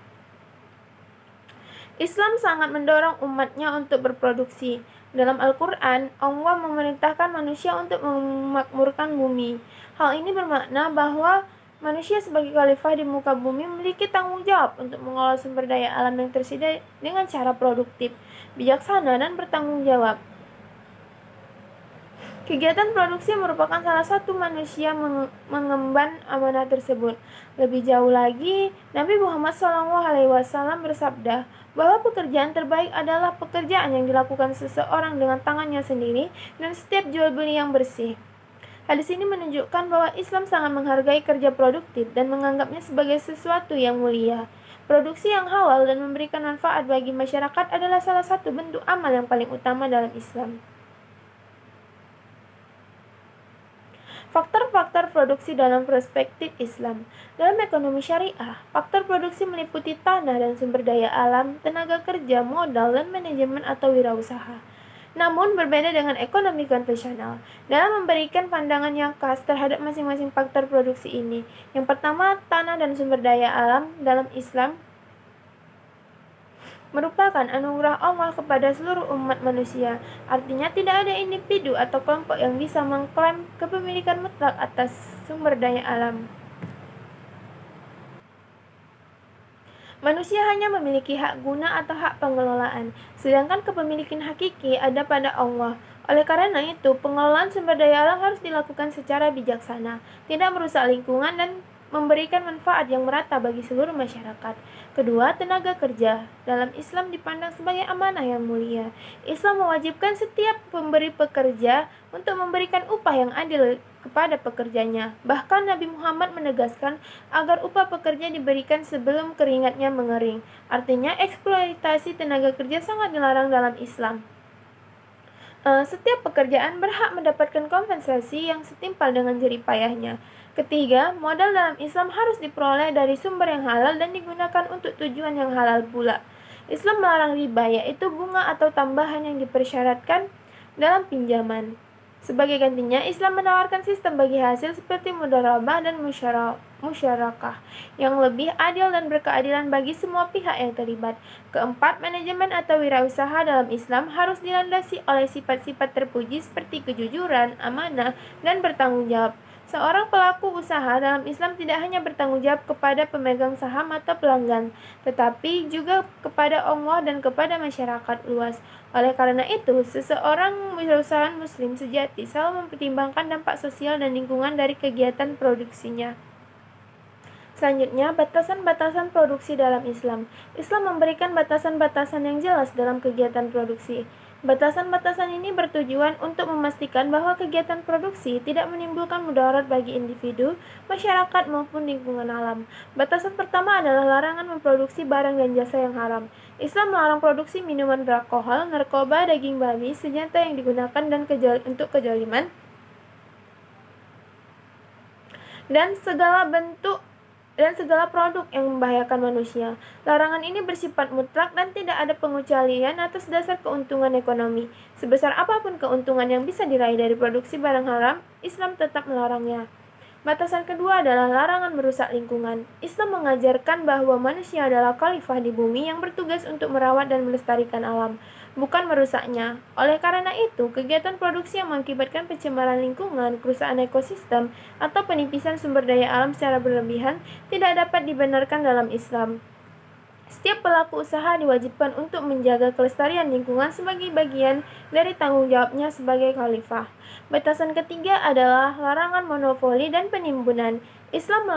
S1: Islam sangat mendorong umatnya untuk berproduksi. Dalam Al-Quran, Allah memerintahkan manusia untuk memakmurkan bumi. Hal ini bermakna bahwa manusia sebagai khalifah di muka bumi memiliki tanggung jawab untuk mengelola sumber daya alam yang tersedia dengan cara produktif, bijaksana, dan bertanggung jawab. Kegiatan produksi merupakan salah satu manusia mengemban amanah tersebut. Lebih jauh lagi, Nabi Muhammad SAW bersabda bahwa pekerjaan terbaik adalah pekerjaan yang dilakukan seseorang dengan tangannya sendiri dan setiap jual beli yang bersih. Hadis ini menunjukkan bahwa Islam sangat menghargai kerja produktif dan menganggapnya sebagai sesuatu yang mulia. Produksi yang halal dan memberikan manfaat bagi masyarakat adalah salah satu bentuk amal yang paling utama dalam Islam. Faktor-faktor produksi dalam perspektif Islam. Dalam ekonomi syariah, faktor produksi meliputi tanah dan sumber daya alam, tenaga kerja, modal, dan manajemen atau wirausaha. Namun berbeda dengan ekonomi konvensional dalam memberikan pandangan yang khas terhadap masing-masing faktor produksi ini. Yang pertama, tanah dan sumber daya alam dalam Islam merupakan anugerah Allah kepada seluruh umat manusia. Artinya tidak ada individu atau kelompok yang bisa mengklaim kepemilikan mutlak atas sumber daya alam. Manusia hanya memiliki hak guna atau hak pengelolaan, sedangkan kepemilikan hakiki ada pada Allah. Oleh karena itu, pengelolaan sumber daya alam harus dilakukan secara bijaksana, tidak merusak lingkungan dan memberikan manfaat yang merata bagi seluruh masyarakat. Kedua, tenaga kerja dalam Islam dipandang sebagai amanah yang mulia. Islam mewajibkan setiap pemberi pekerja untuk memberikan upah yang adil kepada pekerjanya. Bahkan Nabi Muhammad menegaskan agar upah pekerja diberikan sebelum keringatnya mengering. Artinya, eksploitasi tenaga kerja sangat dilarang dalam Islam. Setiap pekerjaan berhak mendapatkan kompensasi yang setimpal dengan jerih payahnya. Ketiga, modal dalam Islam harus diperoleh dari sumber yang halal dan digunakan untuk tujuan yang halal pula. Islam melarang riba, yaitu bunga atau tambahan yang dipersyaratkan dalam pinjaman. Sebagai gantinya, Islam menawarkan sistem bagi hasil seperti mudharabah dan musyarakah yang lebih adil dan berkeadilan bagi semua pihak yang terlibat. Keempat, manajemen atau wirausaha dalam Islam harus dilandasi oleh sifat-sifat terpuji seperti kejujuran, amanah, dan bertanggung jawab. Seorang pelaku usaha dalam Islam tidak hanya bertanggung jawab kepada pemegang saham atau pelanggan, tetapi juga kepada Allah dan kepada masyarakat luas. Oleh karena itu, seseorang wirausahawan Muslim sejati selalu mempertimbangkan dampak sosial dan lingkungan dari kegiatan produksinya. Selanjutnya, batasan-batasan produksi dalam Islam. Islam memberikan batasan-batasan yang jelas dalam kegiatan produksi. Batasan-batasan ini bertujuan untuk memastikan bahwa kegiatan produksi tidak menimbulkan mudarat bagi individu, masyarakat, maupun lingkungan alam. Batasan pertama adalah larangan memproduksi barang dan jasa yang haram. Islam melarang produksi minuman beralkohol, narkoba, daging babi, senjata yang digunakan untuk kejoliman, dan segala produk yang membahayakan manusia. Larangan ini bersifat mutlak dan tidak ada pengecualian atas dasar keuntungan ekonomi. Sebesar apapun keuntungan yang bisa diraih dari produksi barang haram, Islam tetap melarangnya. Batasan kedua adalah larangan merusak lingkungan. Islam mengajarkan bahwa manusia adalah khalifah di bumi yang bertugas untuk merawat dan melestarikan alam, bukan merusaknya. Oleh karena itu, kegiatan produksi yang mengakibatkan pencemaran lingkungan, kerusakan ekosistem, atau penipisan sumber daya alam secara berlebihan tidak dapat dibenarkan dalam Islam. Setiap pelaku usaha diwajibkan untuk menjaga kelestarian lingkungan sebagai bagian dari tanggung jawabnya sebagai khalifah. Batasan ketiga adalah larangan monopoli dan penimbunan. Islam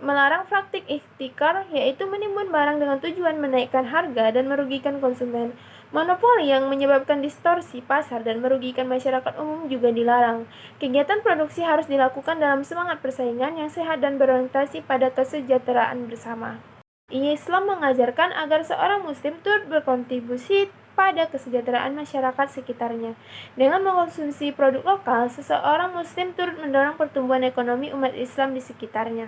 S1: melarang praktik ihtikar, yaitu menimbun barang dengan tujuan menaikkan harga dan merugikan konsumen. Monopoli yang menyebabkan distorsi pasar dan merugikan masyarakat umum juga dilarang. Kegiatan produksi harus dilakukan dalam semangat persaingan yang sehat dan berorientasi pada kesejahteraan bersama. Islam mengajarkan agar seorang muslim turut berkontribusi pada kesejahteraan masyarakat sekitarnya. Dengan mengkonsumsi produk lokal, seseorang muslim turut mendorong pertumbuhan ekonomi umat Islam di sekitarnya.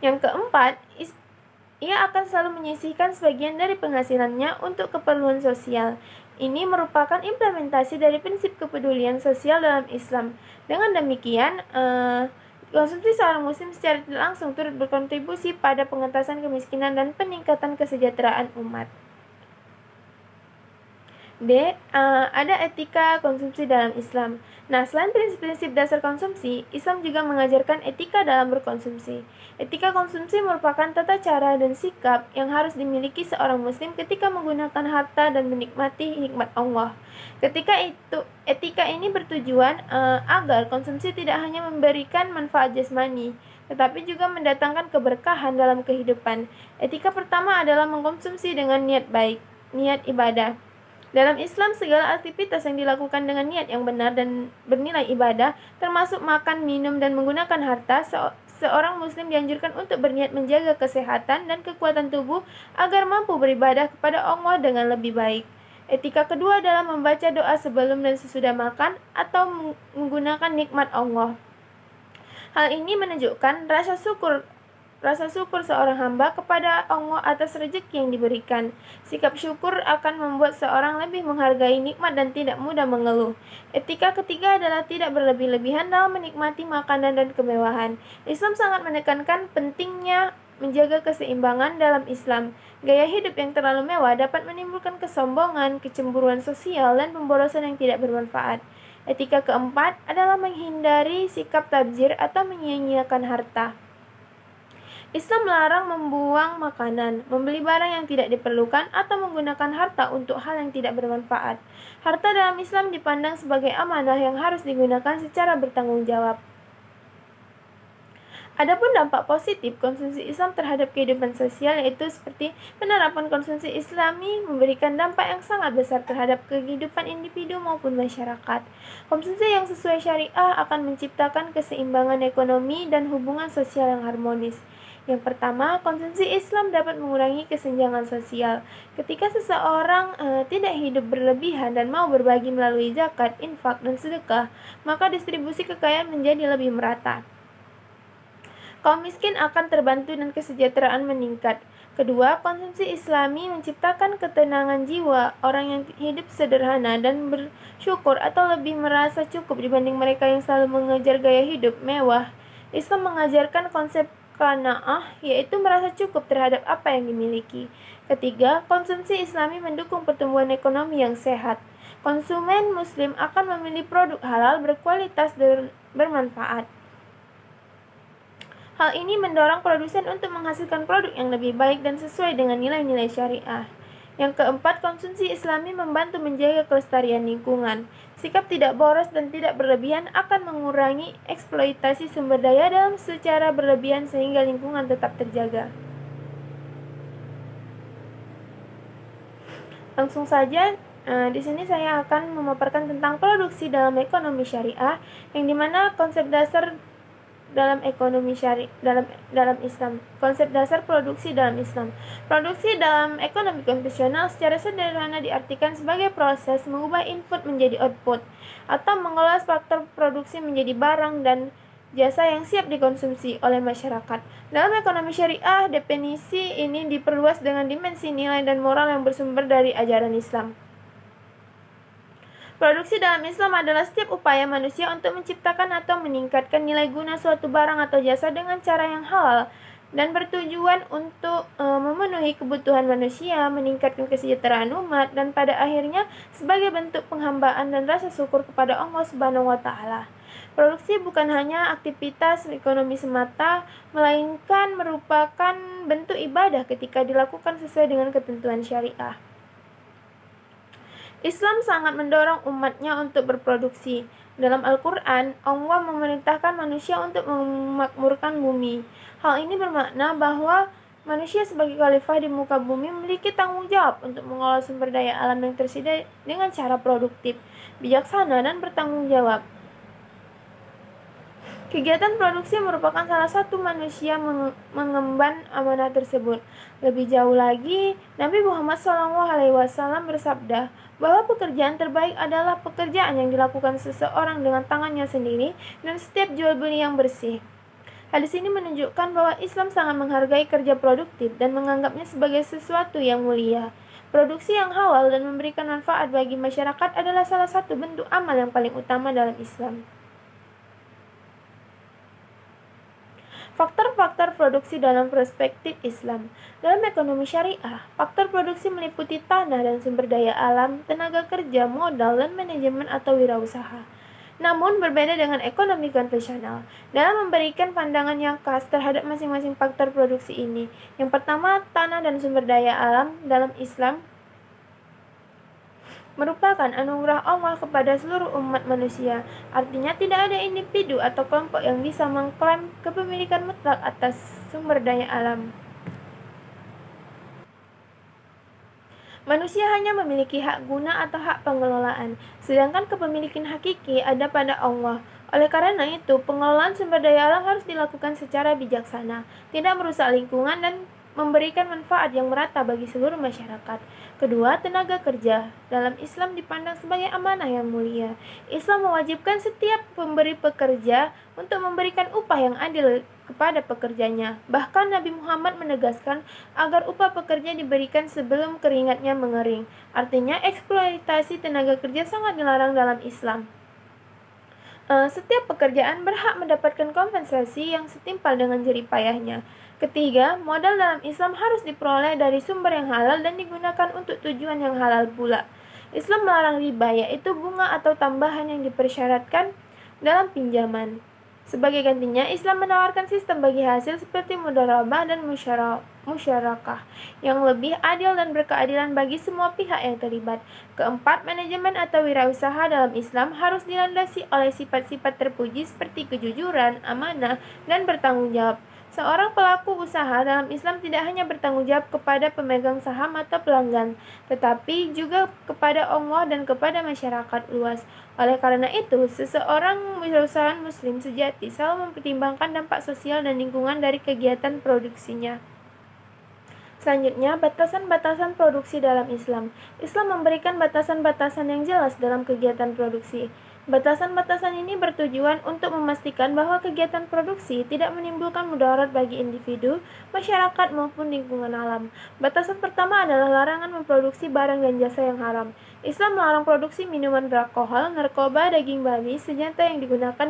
S1: Yang keempat, ia akan selalu menyisihkan sebagian dari penghasilannya untuk keperluan sosial. Ini merupakan implementasi dari prinsip kepedulian sosial dalam Islam. Dengan demikian, Konsumsi seorang muslim secara tidak langsung turut berkontribusi pada pengentasan kemiskinan dan peningkatan kesejahteraan umat. Ada etika konsumsi dalam Islam. Nah, selain prinsip-prinsip dasar konsumsi, Islam juga mengajarkan etika dalam berkonsumsi. Etika konsumsi merupakan tata cara dan sikap yang harus dimiliki seorang muslim ketika menggunakan harta dan menikmati nikmat Allah. Etika ini bertujuan agar konsumsi tidak hanya memberikan manfaat jasmani, tetapi juga mendatangkan keberkahan dalam kehidupan. Etika pertama adalah mengkonsumsi dengan niat baik, niat ibadah. Dalam Islam, segala aktivitas yang dilakukan dengan niat yang benar dan bernilai ibadah, termasuk makan, minum, dan menggunakan harta, seorang muslim dianjurkan untuk berniat menjaga kesehatan dan kekuatan tubuh agar mampu beribadah kepada Allah dengan lebih baik. Etika kedua adalah membaca doa sebelum dan sesudah makan atau menggunakan nikmat Allah. Hal ini menunjukkan rasa syukur seorang hamba kepada Allah atas rezeki yang diberikan. Sikap syukur akan membuat seorang lebih menghargai nikmat dan tidak mudah mengeluh. Etika ketiga adalah tidak berlebih-lebihan dalam menikmati makanan dan kemewahan. Islam sangat menekankan pentingnya menjaga keseimbangan dalam Islam. Gaya hidup yang terlalu mewah dapat menimbulkan kesombongan, kecemburuan sosial, dan pemborosan yang tidak bermanfaat. Etika keempat adalah menghindari sikap tabzir atau menyia-nyiakan harta. Islam melarang membuang makanan, membeli barang yang tidak diperlukan, atau menggunakan harta untuk hal yang tidak bermanfaat. Harta dalam Islam dipandang sebagai amanah yang harus digunakan secara bertanggung jawab. Adapun dampak positif konsumsi Islam terhadap kehidupan sosial yaitu seperti penerapan konsumsi Islami memberikan dampak yang sangat besar terhadap kehidupan individu maupun masyarakat. Konsumsi yang sesuai syariah akan menciptakan keseimbangan ekonomi dan hubungan sosial yang harmonis. Yang pertama, konsumsi Islam dapat mengurangi kesenjangan sosial. Ketika seseorang tidak hidup berlebihan dan mau berbagi melalui zakat, infak, dan sedekah, maka distribusi kekayaan menjadi lebih merata. Kaum miskin akan terbantu dan kesejahteraan meningkat. Kedua, konsumsi Islami menciptakan ketenangan jiwa. Orang yang hidup sederhana dan bersyukur atau lebih merasa cukup dibanding mereka yang selalu mengejar gaya hidup mewah. Islam mengajarkan konsep qanaah, yaitu merasa cukup terhadap apa yang dimiliki. Ketiga, konsumsi Islami mendukung pertumbuhan ekonomi yang sehat. Konsumen Muslim akan memilih produk halal berkualitas dan bermanfaat. Hal ini mendorong produsen untuk menghasilkan produk yang lebih baik dan sesuai dengan nilai-nilai syariah. Yang keempat, konsumsi Islami membantu menjaga kelestarian lingkungan. Sikap tidak boros dan tidak berlebihan akan mengurangi eksploitasi sumber daya dalam secara berlebihan sehingga lingkungan tetap terjaga. Langsung saja, di sini saya akan memaparkan tentang produksi dalam ekonomi syariah, yang dimana konsep dasar dalam ekonomi dalam Islam. Konsep dasar produksi dalam Islam. Produksi dalam ekonomi konvensional secara sederhana diartikan sebagai proses mengubah input menjadi output atau mengolah faktor produksi menjadi barang dan jasa yang siap dikonsumsi oleh masyarakat. Dalam ekonomi syariah, definisi ini diperluas dengan dimensi nilai dan moral yang bersumber dari ajaran Islam. Produksi dalam Islam adalah setiap upaya manusia untuk menciptakan atau meningkatkan nilai guna suatu barang atau jasa dengan cara yang halal dan bertujuan untuk memenuhi kebutuhan manusia, meningkatkan kesejahteraan umat, dan pada akhirnya sebagai bentuk penghambaan dan rasa syukur kepada Allah Subhanahu wa Ta'ala. Produksi bukan hanya aktivitas ekonomi semata, melainkan merupakan bentuk ibadah ketika dilakukan sesuai dengan ketentuan syariah. Islam sangat mendorong umatnya untuk berproduksi. Dalam Al-Quran, Allah memerintahkan manusia untuk memakmurkan bumi. Hal ini bermakna bahwa manusia sebagai khalifah di muka bumi memiliki tanggung jawab untuk mengolah sumber daya alam yang tersedia dengan cara produktif, bijaksana, dan bertanggung jawab. Kegiatan produksi merupakan salah satu manusia mengemban amanah tersebut. Lebih jauh lagi, Nabi Muhammad SAW bersabda bahwa pekerjaan terbaik adalah pekerjaan yang dilakukan seseorang dengan tangannya sendiri dan setiap jual beli yang bersih. Hadis ini menunjukkan bahwa Islam sangat menghargai kerja produktif dan menganggapnya sebagai sesuatu yang mulia. Produksi yang halal dan memberikan manfaat bagi masyarakat adalah salah satu bentuk amal yang paling utama dalam Islam. Faktor-faktor produksi dalam perspektif Islam. Dalam ekonomi syariah, faktor produksi meliputi tanah dan sumber daya alam, tenaga kerja, modal, dan manajemen atau wirausaha. Namun berbeda dengan ekonomi konvensional dalam memberikan pandangan yang khas terhadap masing-masing faktor produksi ini. Yang pertama, tanah dan sumber daya alam dalam Islam merupakan anugerah Allah kepada seluruh umat manusia. Artinya tidak ada individu atau kelompok yang bisa mengklaim kepemilikan mutlak atas sumber daya alam. Manusia hanya memiliki hak guna atau hak pengelolaan, sedangkan kepemilikan hakiki ada pada Allah. Oleh karena itu, pengelolaan sumber daya alam harus dilakukan secara bijaksana, tidak merusak lingkungan dan memberikan manfaat yang merata bagi seluruh masyarakat. Kedua, tenaga kerja dalam Islam dipandang sebagai amanah yang mulia. Islam mewajibkan setiap pemberi pekerja untuk memberikan upah yang adil kepada pekerjanya. Bahkan Nabi Muhammad menegaskan agar upah pekerja diberikan sebelum keringatnya mengering. Artinya, eksploitasi tenaga kerja sangat dilarang dalam Islam. Setiap pekerjaan berhak mendapatkan kompensasi yang setimpal dengan jerih payahnya. Ketiga, modal dalam Islam harus diperoleh dari sumber yang halal dan digunakan untuk tujuan yang halal pula. Islam melarang riba, yaitu bunga atau tambahan yang dipersyaratkan dalam pinjaman. Sebagai gantinya, Islam menawarkan sistem bagi hasil seperti mudharabah dan musyarakah yang lebih adil dan berkeadilan bagi semua pihak yang terlibat. Keempat, manajemen atau wirausaha dalam Islam harus dilandasi oleh sifat-sifat terpuji seperti kejujuran, amanah, dan bertanggung jawab. Seorang pelaku usaha dalam Islam tidak hanya bertanggung jawab kepada pemegang saham atau pelanggan, tetapi juga kepada Allah dan kepada masyarakat luas. Oleh karena itu, seseorang wirausahawan Muslim sejati selalu mempertimbangkan dampak sosial dan lingkungan dari kegiatan produksinya. Selanjutnya, batasan-batasan produksi dalam Islam. Islam memberikan batasan-batasan yang jelas dalam kegiatan produksi. Batasan-batasan ini bertujuan untuk memastikan bahwa kegiatan produksi tidak menimbulkan mudarat bagi individu, masyarakat, maupun lingkungan alam. Batasan pertama adalah larangan memproduksi barang dan jasa yang haram. Islam melarang produksi minuman beralkohol, narkoba, daging babi, senjata yang digunakan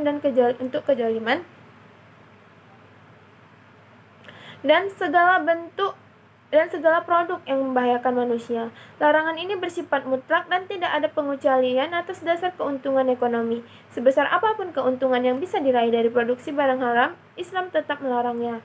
S1: untuk kejoliman, dan segala produk yang membahayakan manusia. Larangan ini bersifat mutlak dan tidak ada pengecualian atas dasar keuntungan ekonomi. Sebesar apapun keuntungan yang bisa diraih dari produksi barang haram, Islam tetap melarangnya.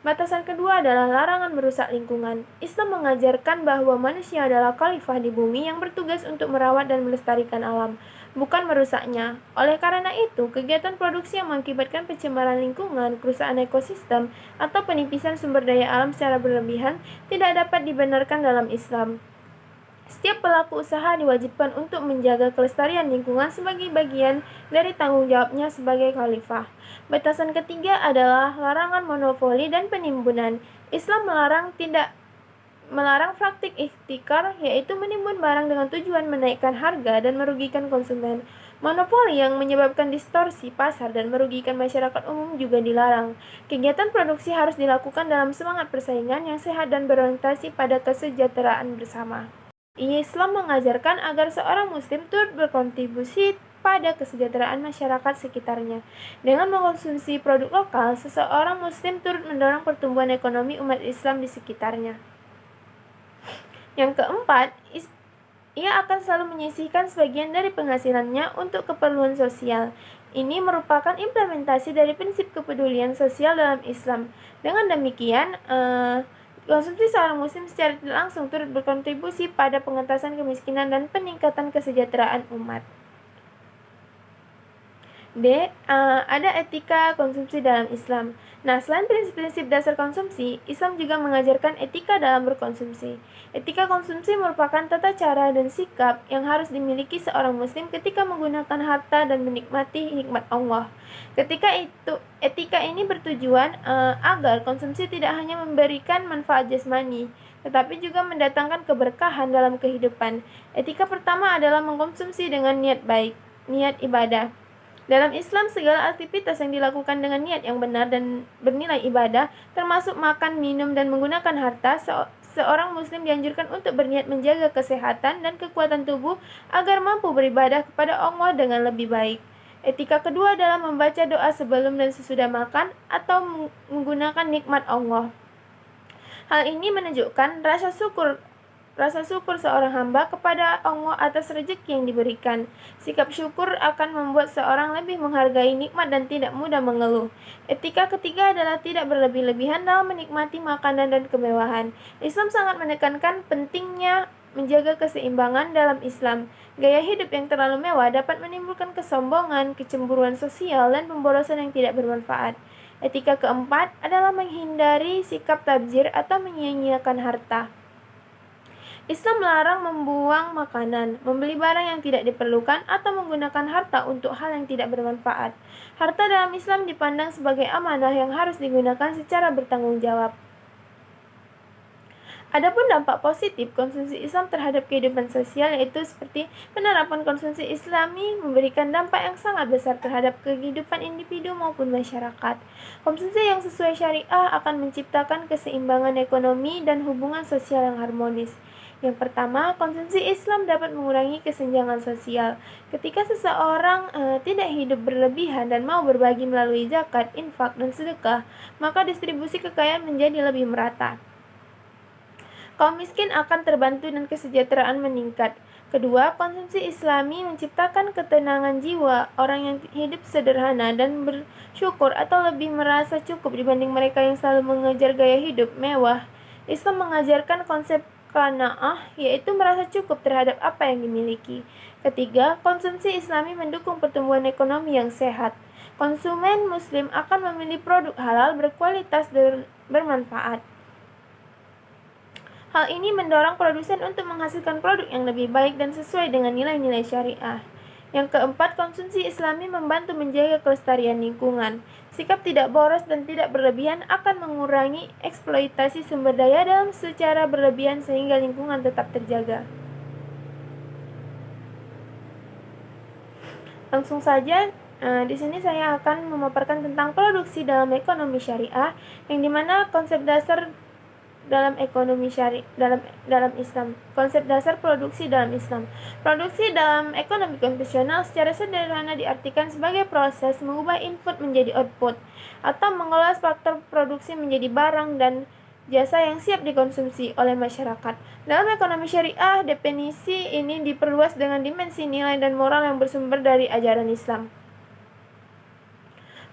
S1: Batasan kedua adalah larangan merusak lingkungan. Islam mengajarkan bahwa manusia adalah khalifah di bumi yang bertugas untuk merawat dan melestarikan alam, bukan merusaknya. Oleh karena itu, kegiatan produksi yang mengakibatkan pencemaran lingkungan, kerusakan ekosistem, atau penipisan sumber daya alam secara berlebihan tidak dapat dibenarkan dalam Islam. Setiap pelaku usaha diwajibkan untuk menjaga kelestarian lingkungan sebagai bagian dari tanggung jawabnya sebagai khalifah. Batasan ketiga adalah larangan monopoli dan penimbunan. Islam melarang praktik ihtikar, yaitu menimbun barang dengan tujuan menaikkan harga dan merugikan konsumen. Monopoli yang menyebabkan distorsi pasar dan merugikan masyarakat umum juga dilarang. Kegiatan produksi harus dilakukan dalam semangat persaingan yang sehat dan berorientasi pada kesejahteraan bersama. Islam mengajarkan agar seorang muslim turut berkontribusi pada kesejahteraan masyarakat sekitarnya. Dengan mengkonsumsi produk lokal, seseorang muslim turut mendorong pertumbuhan ekonomi umat Islam di sekitarnya. Yang keempat, ia akan selalu menyisihkan sebagian dari penghasilannya untuk keperluan sosial. Ini merupakan implementasi dari prinsip kepedulian sosial dalam Islam. Dengan demikian, konsumsi seorang muslim secara tidak langsung turut berkontribusi pada pengentasan kemiskinan dan peningkatan kesejahteraan umat. Ada etika konsumsi dalam Islam. Nah, selain prinsip-prinsip dasar konsumsi, Islam juga mengajarkan etika dalam berkonsumsi. Etika konsumsi merupakan tata cara dan sikap yang harus dimiliki seorang muslim ketika menggunakan harta dan menikmati nikmat Allah. Etika ini bertujuan agar konsumsi tidak hanya memberikan manfaat jasmani, tetapi juga mendatangkan keberkahan dalam kehidupan. Etika pertama adalah mengkonsumsi dengan niat baik, niat ibadah. Dalam Islam, segala aktivitas yang dilakukan dengan niat yang benar dan bernilai ibadah, termasuk makan, minum, dan menggunakan harta, seorang muslim dianjurkan untuk berniat menjaga kesehatan dan kekuatan tubuh agar mampu beribadah kepada Allah dengan lebih baik. Etika kedua adalah membaca doa sebelum dan sesudah makan atau menggunakan nikmat Allah. Hal ini menunjukkan rasa syukur seorang hamba kepada Allah atas rezeki yang diberikan. Sikap syukur akan membuat seorang lebih menghargai nikmat dan tidak mudah mengeluh. Etika ketiga adalah tidak berlebih-lebihan dalam menikmati makanan dan kemewahan. Islam sangat menekankan pentingnya menjaga keseimbangan dalam Islam. Gaya hidup yang terlalu mewah dapat menimbulkan kesombongan, kecemburuan sosial, dan pemborosan yang tidak bermanfaat. Etika keempat adalah menghindari sikap tabzir atau menyia-nyiakan harta. Islam melarang membuang makanan, membeli barang yang tidak diperlukan, atau menggunakan harta untuk hal yang tidak bermanfaat. Harta dalam Islam dipandang sebagai amanah yang harus digunakan secara bertanggung jawab. Adapun dampak positif konsumsi Islam terhadap kehidupan sosial yaitu seperti penerapan konsumsi Islami memberikan dampak yang sangat besar terhadap kehidupan individu maupun masyarakat. Konsumsi yang sesuai syariah akan menciptakan keseimbangan ekonomi dan hubungan sosial yang harmonis. Yang pertama, konsumsi Islam dapat mengurangi kesenjangan sosial. Ketika seseorang tidak hidup berlebihan dan mau berbagi melalui zakat, infak, dan sedekah, maka distribusi kekayaan menjadi lebih merata. Kaum miskin akan terbantu dan kesejahteraan meningkat. Kedua, konsumsi Islami menciptakan ketenangan jiwa. Orang yang hidup sederhana dan bersyukur atau lebih merasa cukup dibanding mereka yang selalu mengejar gaya hidup mewah. Islam mengajarkan konsep qanaah, yaitu merasa cukup terhadap apa yang dimiliki. Ketiga, konsumsi Islami mendukung pertumbuhan ekonomi yang sehat. Konsumen Muslim akan memilih produk halal berkualitas dan bermanfaat. Hal ini mendorong produsen untuk menghasilkan produk yang lebih baik dan sesuai dengan nilai-nilai syariah. Yang keempat, konsumsi Islami membantu menjaga kelestarian lingkungan. Sikap tidak boros dan tidak berlebihan akan mengurangi eksploitasi sumber daya dalam secara berlebihan sehingga lingkungan tetap terjaga. Langsung saja, di sini saya akan memaparkan tentang produksi dalam ekonomi syariah, yang dimana konsep dasar dalam ekonomi dalam Islam. Konsep dasar produksi dalam Islam. Produksi dalam ekonomi konvensional secara sederhana diartikan sebagai proses mengubah input menjadi output atau mengolah faktor produksi menjadi barang dan jasa yang siap dikonsumsi oleh masyarakat. Dalam ekonomi syariah, definisi ini diperluas dengan dimensi nilai dan moral yang bersumber dari ajaran Islam.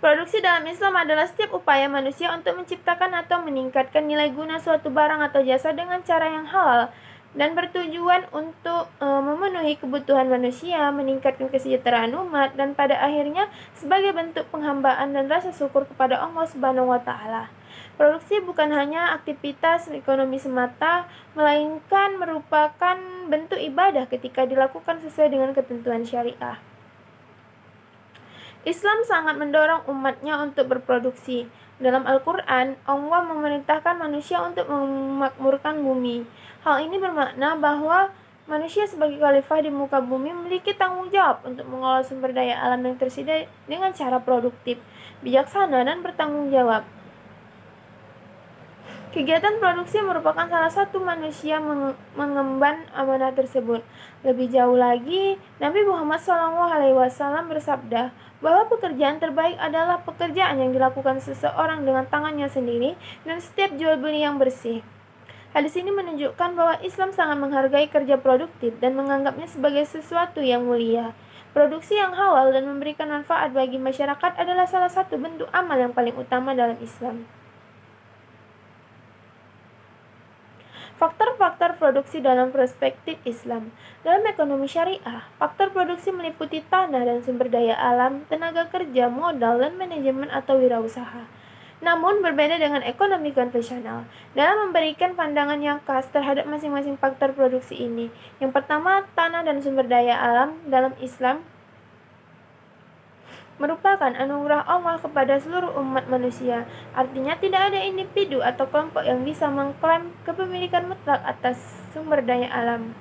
S1: Produksi dalam Islam adalah setiap upaya manusia untuk menciptakan atau meningkatkan nilai guna suatu barang atau jasa dengan cara yang halal dan bertujuan untuk memenuhi kebutuhan manusia, meningkatkan kesejahteraan umat, dan pada akhirnya sebagai bentuk penghambaan dan rasa syukur kepada Allah Subhanahu wa Ta'ala. Produksi bukan hanya aktivitas ekonomi semata, melainkan merupakan bentuk ibadah ketika dilakukan sesuai dengan ketentuan syariah. Islam sangat mendorong umatnya untuk berproduksi. Dalam Al-Quran, Allah memerintahkan manusia untuk memakmurkan bumi. Hal ini bermakna bahwa manusia sebagai khalifah di muka bumi memiliki tanggung jawab untuk mengolah sumber daya alam yang tersedia dengan cara produktif, bijaksana, dan bertanggung jawab. Kegiatan produksi merupakan salah satu manusia mengemban amanah tersebut. Lebih jauh lagi, Nabi Muhammad SAW bersabda bahwa pekerjaan terbaik adalah pekerjaan yang dilakukan seseorang dengan tangannya sendiri dan setiap jual beli yang bersih. Hadis ini menunjukkan bahwa Islam sangat menghargai kerja produktif dan menganggapnya sebagai sesuatu yang mulia. Produksi yang halal dan memberikan manfaat bagi masyarakat adalah salah satu bentuk amal yang paling utama dalam Islam. Faktor-faktor produksi dalam perspektif Islam. Dalam ekonomi syariah, faktor produksi meliputi tanah dan sumber daya alam, tenaga kerja, modal, dan manajemen atau wirausaha. Namun berbeda dengan ekonomi konvensional dalam memberikan pandangan yang khas terhadap masing-masing faktor produksi ini. Yang pertama, tanah dan sumber daya alam dalam Islam merupakan anugerah Allah kepada seluruh umat manusia. Artinya tidak ada individu atau kelompok yang bisa mengklaim kepemilikan mutlak atas sumber daya alam.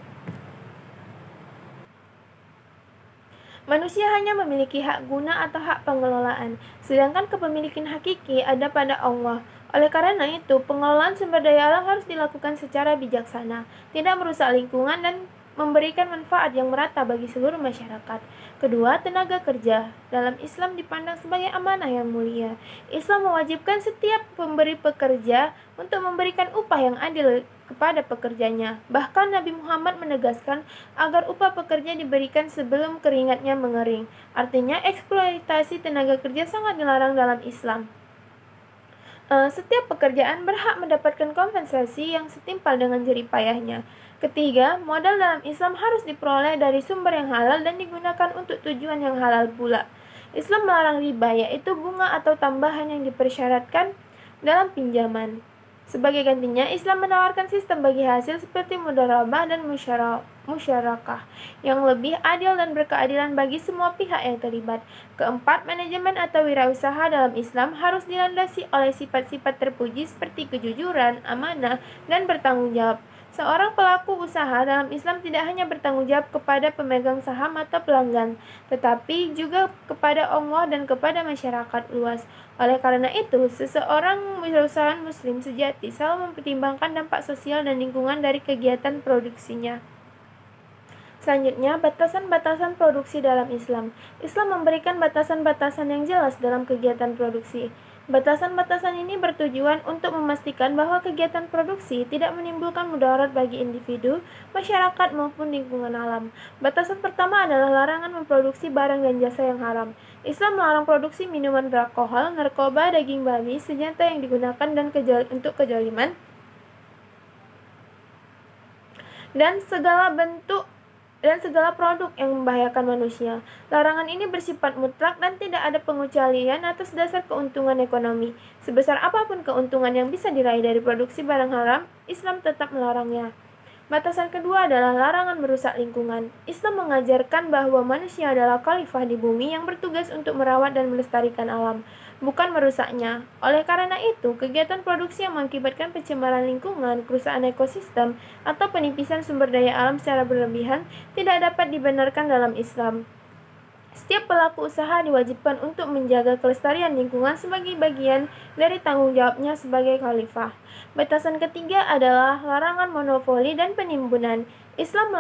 S1: Manusia hanya memiliki hak guna atau hak pengelolaan, sedangkan kepemilikan hakiki ada pada Allah. Oleh karena itu, pengelolaan sumber daya alam harus dilakukan secara bijaksana, tidak merusak lingkungan dan memberikan manfaat yang merata bagi seluruh masyarakat. Kedua, tenaga kerja. Dalam Islam dipandang sebagai amanah yang mulia. Islam mewajibkan setiap pemberi pekerja untuk memberikan upah yang adil kepada pekerjanya. Bahkan Nabi Muhammad menegaskan agar upah pekerja diberikan sebelum keringatnya mengering. Artinya, eksploitasi tenaga kerja sangat dilarang dalam Islam. Setiap pekerjaan berhak mendapatkan kompensasi yang setimpal dengan jerih payahnya. Ketiga, modal dalam Islam harus diperoleh dari sumber yang halal dan digunakan untuk tujuan yang halal pula. Islam melarang riba, yaitu bunga atau tambahan yang dipersyaratkan dalam pinjaman. Sebagai gantinya, Islam menawarkan sistem bagi hasil seperti mudharabah dan musyarakah yang lebih adil dan berkeadilan bagi semua pihak yang terlibat. Keempat, manajemen atau wirausaha dalam Islam harus dilandasi oleh sifat-sifat terpuji seperti kejujuran, amanah, dan bertanggung jawab. Seorang pelaku usaha dalam Islam tidak hanya bertanggung jawab kepada pemegang saham atau pelanggan, tetapi juga kepada Allah dan kepada masyarakat luas. Oleh karena itu, seseorang wirausahawan Muslim sejati selalu mempertimbangkan dampak sosial dan lingkungan dari kegiatan produksinya. Selanjutnya, batasan-batasan produksi dalam Islam. Islam memberikan batasan-batasan yang jelas dalam kegiatan produksi. Batasan-batasan ini bertujuan untuk memastikan bahwa kegiatan produksi tidak menimbulkan mudarat bagi individu, masyarakat, maupun lingkungan alam. Batasan pertama adalah larangan memproduksi barang dan jasa yang haram. Islam melarang produksi minuman beralkohol, narkoba, daging babi, senjata yang digunakan untuk kejoliman, dan segala produk yang membahayakan manusia. Larangan ini bersifat mutlak dan tidak ada pengecualian atas dasar keuntungan ekonomi. Sebesar apapun keuntungan yang bisa diraih dari produksi barang haram, Islam tetap melarangnya. Batasan kedua adalah larangan merusak lingkungan. Islam mengajarkan bahwa manusia adalah khalifah di bumi yang bertugas untuk merawat dan melestarikan alam, bukan merusaknya. Oleh karena itu, kegiatan produksi yang mengakibatkan pencemaran lingkungan, kerusakan ekosistem, atau penipisan sumber daya alam secara berlebihan tidak dapat dibenarkan dalam Islam. Setiap pelaku usaha diwajibkan untuk menjaga kelestarian lingkungan sebagai bagian dari tanggung jawabnya sebagai khalifah. Batasan ketiga adalah larangan monopoli dan penimbunan. Islam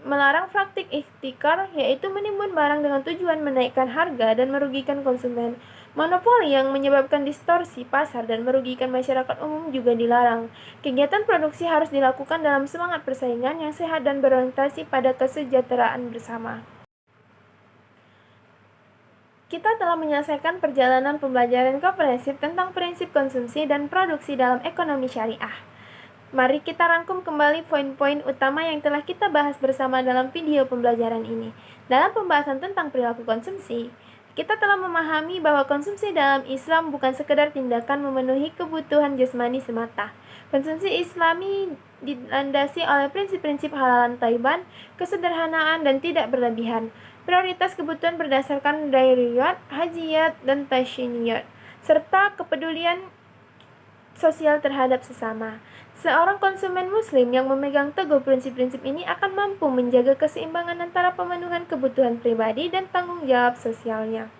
S1: melarang praktik ihtikar, yaitu menimbun barang dengan tujuan menaikkan harga dan merugikan konsumen. Monopoli yang menyebabkan distorsi pasar dan merugikan masyarakat umum juga dilarang. Kegiatan produksi harus dilakukan dalam semangat persaingan yang sehat dan berorientasi pada kesejahteraan bersama. Kita telah menyelesaikan perjalanan pembelajaran komprehensif tentang prinsip konsumsi dan produksi dalam ekonomi syariah. Mari kita rangkum kembali poin-poin utama yang telah kita bahas bersama dalam video pembelajaran ini. Dalam pembahasan tentang perilaku konsumsi, kita telah memahami bahwa konsumsi dalam Islam bukan sekedar tindakan memenuhi kebutuhan jasmani semata. Konsumsi Islami dilandasi oleh prinsip-prinsip halalan thayyiban, kesederhanaan, dan tidak berlebihan. Prioritas kebutuhan berdasarkan dairiyat, hajiyat, dan tashiniyat, serta kepedulian sosial terhadap sesama. Seorang konsumen muslim yang memegang teguh prinsip-prinsip ini akan mampu menjaga keseimbangan antara pemenuhan kebutuhan pribadi dan tanggung jawab sosialnya.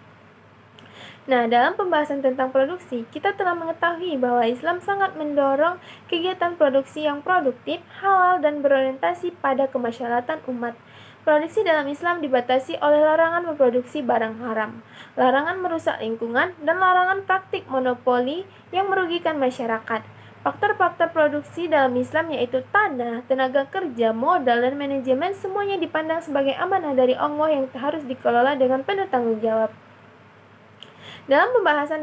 S1: Nah, dalam pembahasan tentang produksi, kita telah mengetahui bahwa Islam sangat mendorong kegiatan produksi yang produktif, halal, dan berorientasi pada kemaslahatan umat. Produksi dalam Islam dibatasi oleh larangan memproduksi barang haram, larangan merusak lingkungan, dan larangan praktik monopoli yang merugikan masyarakat. Faktor-faktor produksi dalam Islam yaitu tanah, tenaga kerja, modal, dan manajemen semuanya dipandang sebagai amanah dari Allah yang harus dikelola dengan penuh tanggung jawab. Dalam pembahasan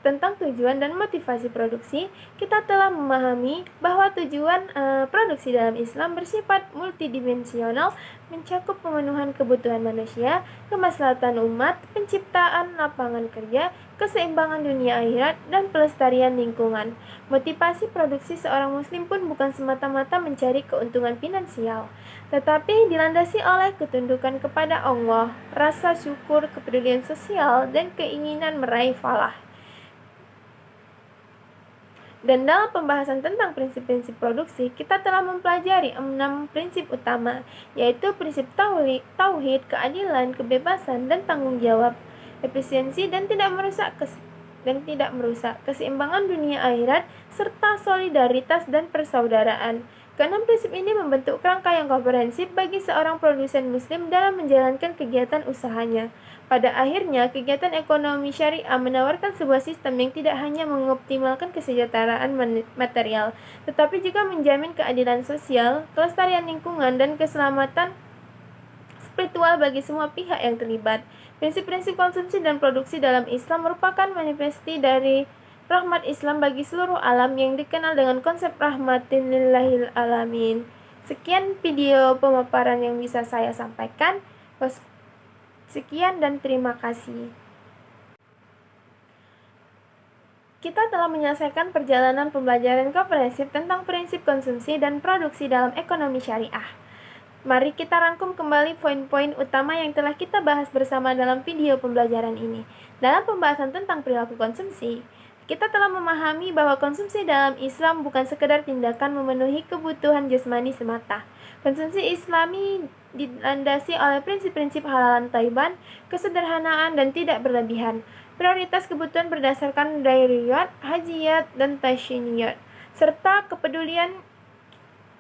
S1: tentang tujuan dan motivasi produksi, kita telah memahami bahwa tujuan produksi dalam Islam bersifat multidimensional, mencakup pemenuhan kebutuhan manusia, kemaslahatan umat, penciptaan lapangan kerja, keseimbangan dunia akhirat, dan pelestarian lingkungan. Motivasi produksi seorang muslim pun bukan semata-mata mencari keuntungan finansial, tetapi dilandasi oleh ketundukan kepada Allah, rasa syukur, kepedulian sosial, dan keinginan meraih falah. Dan dalam pembahasan tentang prinsip-prinsip produksi, kita telah mempelajari 6 prinsip utama, yaitu prinsip tauhid, keadilan, kebebasan, dan tanggung jawab, efisiensi dan tidak merusak, keseimbangan dunia akhirat, serta solidaritas dan persaudaraan. Keenam prinsip ini membentuk kerangka yang komprehensif bagi seorang produsen muslim dalam menjalankan kegiatan usahanya. Pada akhirnya, kegiatan ekonomi syariah menawarkan sebuah sistem yang tidak hanya mengoptimalkan kesejahteraan material, tetapi juga menjamin keadilan sosial, kelestarian lingkungan, dan keselamatan spiritual bagi semua pihak yang terlibat. Prinsip-prinsip konsumsi dan produksi dalam Islam merupakan manifestasi dari rahmat Islam bagi seluruh alam yang dikenal dengan konsep rahmatin lillahil alamin. Sekian video pemaparan yang bisa saya sampaikan. Sekian dan terima kasih. Kita telah menyelesaikan perjalanan pembelajaran komprehensif tentang prinsip konsumsi dan produksi dalam ekonomi syariah. Mari kita rangkum kembali poin-poin utama yang telah kita bahas bersama dalam video pembelajaran ini. Dalam pembahasan tentang perilaku konsumsi, kita telah memahami bahwa konsumsi dalam Islam bukan sekedar tindakan memenuhi kebutuhan jasmani semata. Konsumsi Islami dilandasi oleh prinsip-prinsip halalan thayyiban, kesederhanaan, dan tidak berlebihan. Prioritas kebutuhan berdasarkan dairiyat, hajiyat, dan tashiniyat, serta kepedulian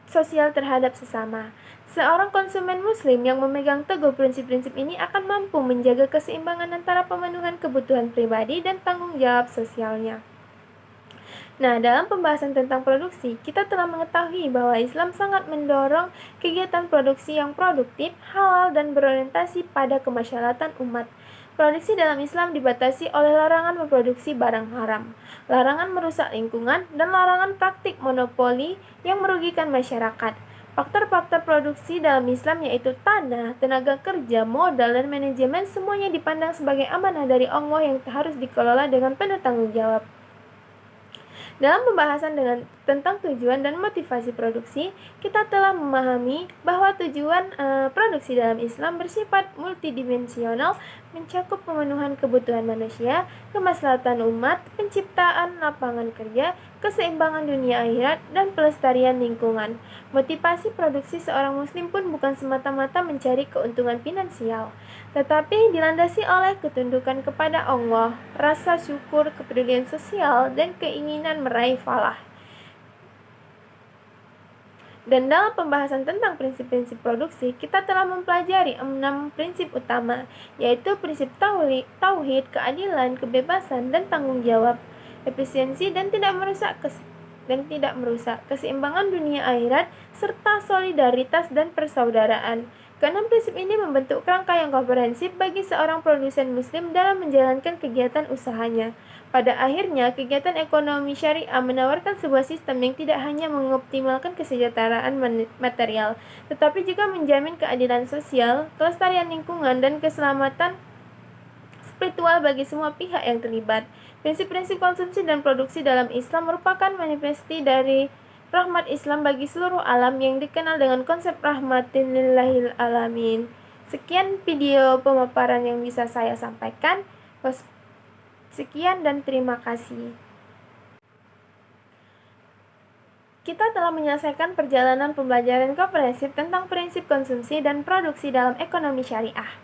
S1: sosial terhadap sesama. Seorang konsumen muslim yang memegang teguh prinsip-prinsip ini akan mampu menjaga keseimbangan antara pemenuhan kebutuhan pribadi dan tanggung jawab sosialnya. Nah, dalam pembahasan tentang produksi, kita telah mengetahui bahwa Islam sangat mendorong kegiatan produksi yang produktif, halal, dan berorientasi pada kemaslahatan umat. Produksi dalam Islam dibatasi oleh larangan memproduksi barang haram, larangan merusak lingkungan, dan larangan praktik monopoli yang merugikan masyarakat. Faktor-faktor produksi dalam Islam yaitu tanah, tenaga kerja, modal, dan manajemen semuanya dipandang sebagai amanah dari Allah yang harus dikelola dengan penuh tanggung jawab. Dalam pembahasan tentang tujuan dan motivasi produksi, kita telah memahami bahwa tujuan produksi dalam Islam bersifat multidimensional, mencakup pemenuhan kebutuhan manusia, kemaslahatan umat, penciptaan lapangan kerja, keseimbangan dunia akhirat, dan pelestarian lingkungan. Motivasi produksi seorang muslim pun bukan semata-mata mencari keuntungan finansial, tetapi dilandasi oleh ketundukan kepada Allah, rasa syukur, kepedulian sosial, dan keinginan meraih falah. Dan dalam pembahasan tentang prinsip-prinsip produksi, kita telah mempelajari 6 prinsip utama, yaitu prinsip tauhid, keadilan, kebebasan, dan tanggung jawab, efisiensi dan tidak merusak, keseimbangan dunia akhirat, serta solidaritas dan persaudaraan. Keenam prinsip ini membentuk kerangka yang komprehensif bagi seorang produsen muslim dalam menjalankan kegiatan usahanya. Pada akhirnya, kegiatan ekonomi syariah menawarkan sebuah sistem yang tidak hanya mengoptimalkan kesejahteraan material, tetapi juga menjamin keadilan sosial, kelestarian lingkungan, dan keselamatan spiritual bagi semua pihak yang terlibat. Prinsip-prinsip konsumsi dan produksi dalam Islam merupakan manifestasi dari rahmat Islam bagi seluruh alam yang dikenal dengan konsep rahmatin lillahil alamin. Sekian video pemaparan yang bisa saya sampaikan. Sekian dan terima kasih. Kita telah menyelesaikan perjalanan pembelajaran komprehensif tentang prinsip konsumsi dan produksi dalam ekonomi syariah.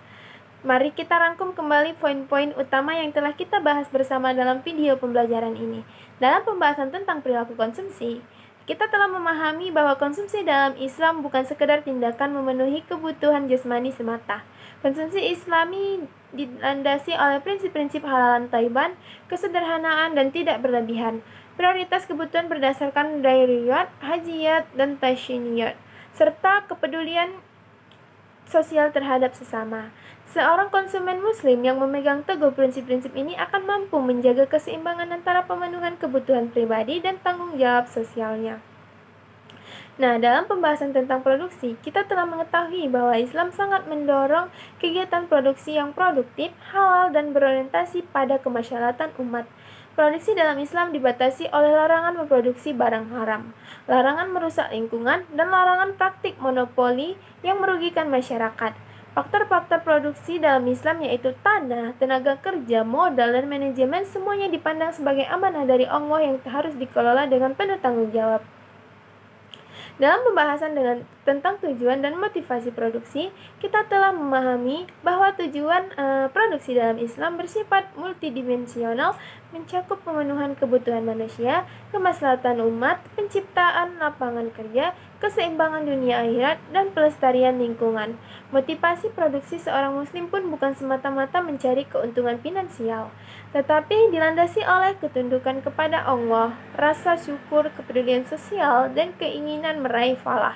S1: Mari kita rangkum kembali poin-poin utama yang telah kita bahas bersama dalam video pembelajaran ini. Dalam pembahasan tentang perilaku konsumsi, kita telah memahami bahwa konsumsi dalam Islam bukan sekedar tindakan memenuhi kebutuhan jasmani semata. Konsumsi Islami dilandasi oleh prinsip-prinsip halalan thayyiban, kesederhanaan, dan tidak berlebihan. Prioritas kebutuhan berdasarkan dairiyat, hajiyat, dan tashiniyat, serta kepedulian sosial terhadap sesama. Seorang konsumen muslim yang memegang teguh prinsip-prinsip ini akan mampu menjaga keseimbangan antara pemenuhan kebutuhan pribadi dan tanggung jawab sosialnya. Nah, dalam pembahasan tentang produksi, kita telah mengetahui bahwa Islam sangat mendorong kegiatan produksi yang produktif, halal, dan berorientasi pada kemaslahatan umat. Produksi dalam Islam dibatasi oleh larangan memproduksi barang haram, larangan merusak lingkungan, dan larangan praktik monopoli yang merugikan masyarakat. Faktor-faktor produksi dalam Islam yaitu tanah, tenaga kerja, modal, dan manajemen semuanya dipandang sebagai amanah dari Allah yang harus dikelola dengan penuh tanggung jawab. Dalam pembahasan tentang tujuan dan motivasi produksi, kita telah memahami bahwa tujuan produksi dalam Islam bersifat multidimensional, mencakup pemenuhan kebutuhan manusia, kemaslahatan umat, penciptaan lapangan kerja, keseimbangan dunia akhirat, dan pelestarian lingkungan. Motivasi produksi seorang muslim pun bukan semata-mata mencari keuntungan finansial, tetapi dilandasi oleh ketundukan kepada Allah, rasa syukur, kepedulian sosial, dan keinginan meraih falah.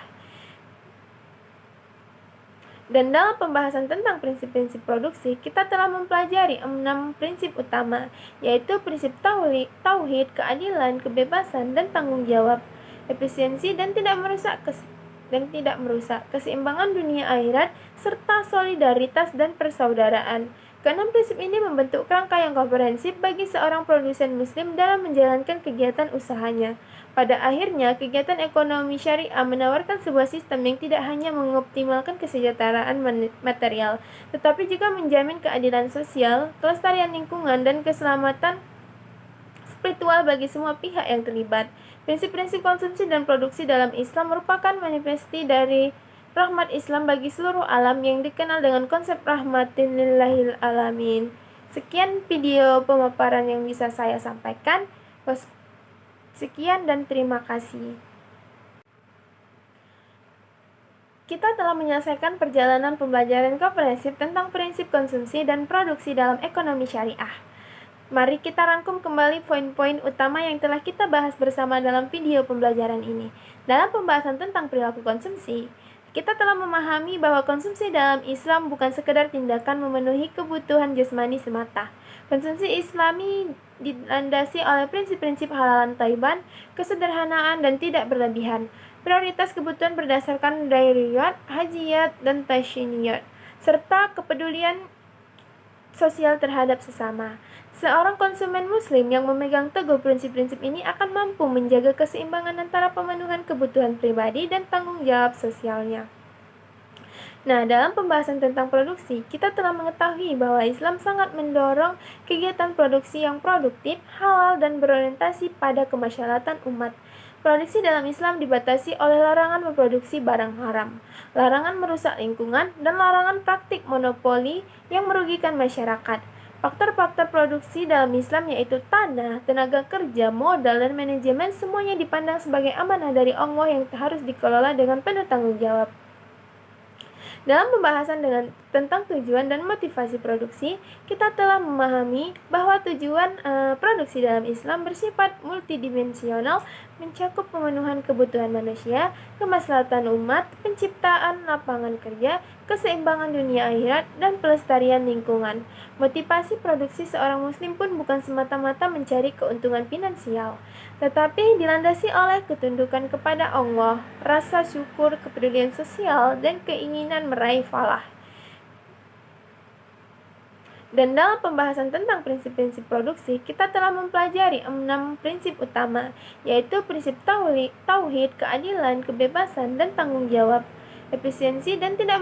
S1: Dan dalam pembahasan tentang prinsip-prinsip produksi, kita telah mempelajari 6 prinsip utama, yaitu prinsip tauhid, keadilan, kebebasan, dan tanggung jawab, efisiensi dan tidak merusak, keseimbangan dunia akhirat, serta solidaritas dan persaudaraan. Keenam prinsip ini membentuk kerangka yang komprehensif bagi seorang produsen muslim dalam menjalankan kegiatan usahanya. Pada akhirnya, kegiatan ekonomi syariah menawarkan sebuah sistem yang tidak hanya mengoptimalkan kesejahteraan material, tetapi juga menjamin keadilan sosial, kelestarian lingkungan, dan keselamatan spiritual bagi semua pihak yang terlibat. Prinsip-prinsip konsumsi dan produksi dalam Islam merupakan manifestasi dari rahmat Islam bagi seluruh alam yang dikenal dengan konsep rahmatin lillahil alamin. Sekian video pemaparan yang bisa saya sampaikan. Sekian dan terima kasih. Kita telah menyelesaikan perjalanan pembelajaran komprehensif tentang prinsip konsumsi dan produksi dalam ekonomi syariah. Mari kita rangkum kembali poin-poin utama yang telah kita bahas bersama dalam video pembelajaran ini. Dalam pembahasan tentang perilaku konsumsi, kita telah memahami bahwa konsumsi dalam Islam bukan sekedar tindakan memenuhi kebutuhan jasmani semata. Konsumsi Islami dilandasi oleh prinsip-prinsip halalan thayyiban, kesederhanaan, dan tidak berlebihan. Prioritas kebutuhan berdasarkan dairiyat, hajiyat, dan tashiniyat, serta kepedulian sosial terhadap sesama. Seorang konsumen muslim yang memegang teguh prinsip-prinsip ini akan mampu menjaga keseimbangan antara pemenuhan kebutuhan pribadi dan tanggung jawab sosialnya. Nah, dalam pembahasan tentang produksi, kita telah mengetahui bahwa Islam sangat mendorong kegiatan produksi yang produktif, halal, dan berorientasi pada kemaslahatan umat. Produksi dalam Islam dibatasi oleh larangan memproduksi barang haram, larangan merusak lingkungan, dan larangan praktik monopoli yang merugikan masyarakat. Faktor-faktor produksi dalam Islam yaitu tanah, tenaga kerja, modal, dan manajemen semuanya dipandang sebagai amanah dari Allah yang harus dikelola dengan penuh tanggung jawab. Dalam pembahasan tentang tujuan dan motivasi produksi, kita telah memahami bahwa tujuan produksi dalam Islam bersifat multidimensional, mencakup pemenuhan kebutuhan manusia, kemaslahatan umat, penciptaan lapangan kerja, keseimbangan dunia akhirat, dan pelestarian lingkungan. Motivasi produksi seorang muslim pun bukan semata-mata mencari keuntungan finansial, tetapi dilandasi oleh ketundukan kepada Allah, rasa syukur, kepedulian sosial, dan keinginan meraih falah. Dan dalam pembahasan tentang prinsip-prinsip produksi, kita telah mempelajari 6 prinsip utama, yaitu prinsip tauhid, keadilan, kebebasan, dan tanggung jawab, efisiensi dan tidak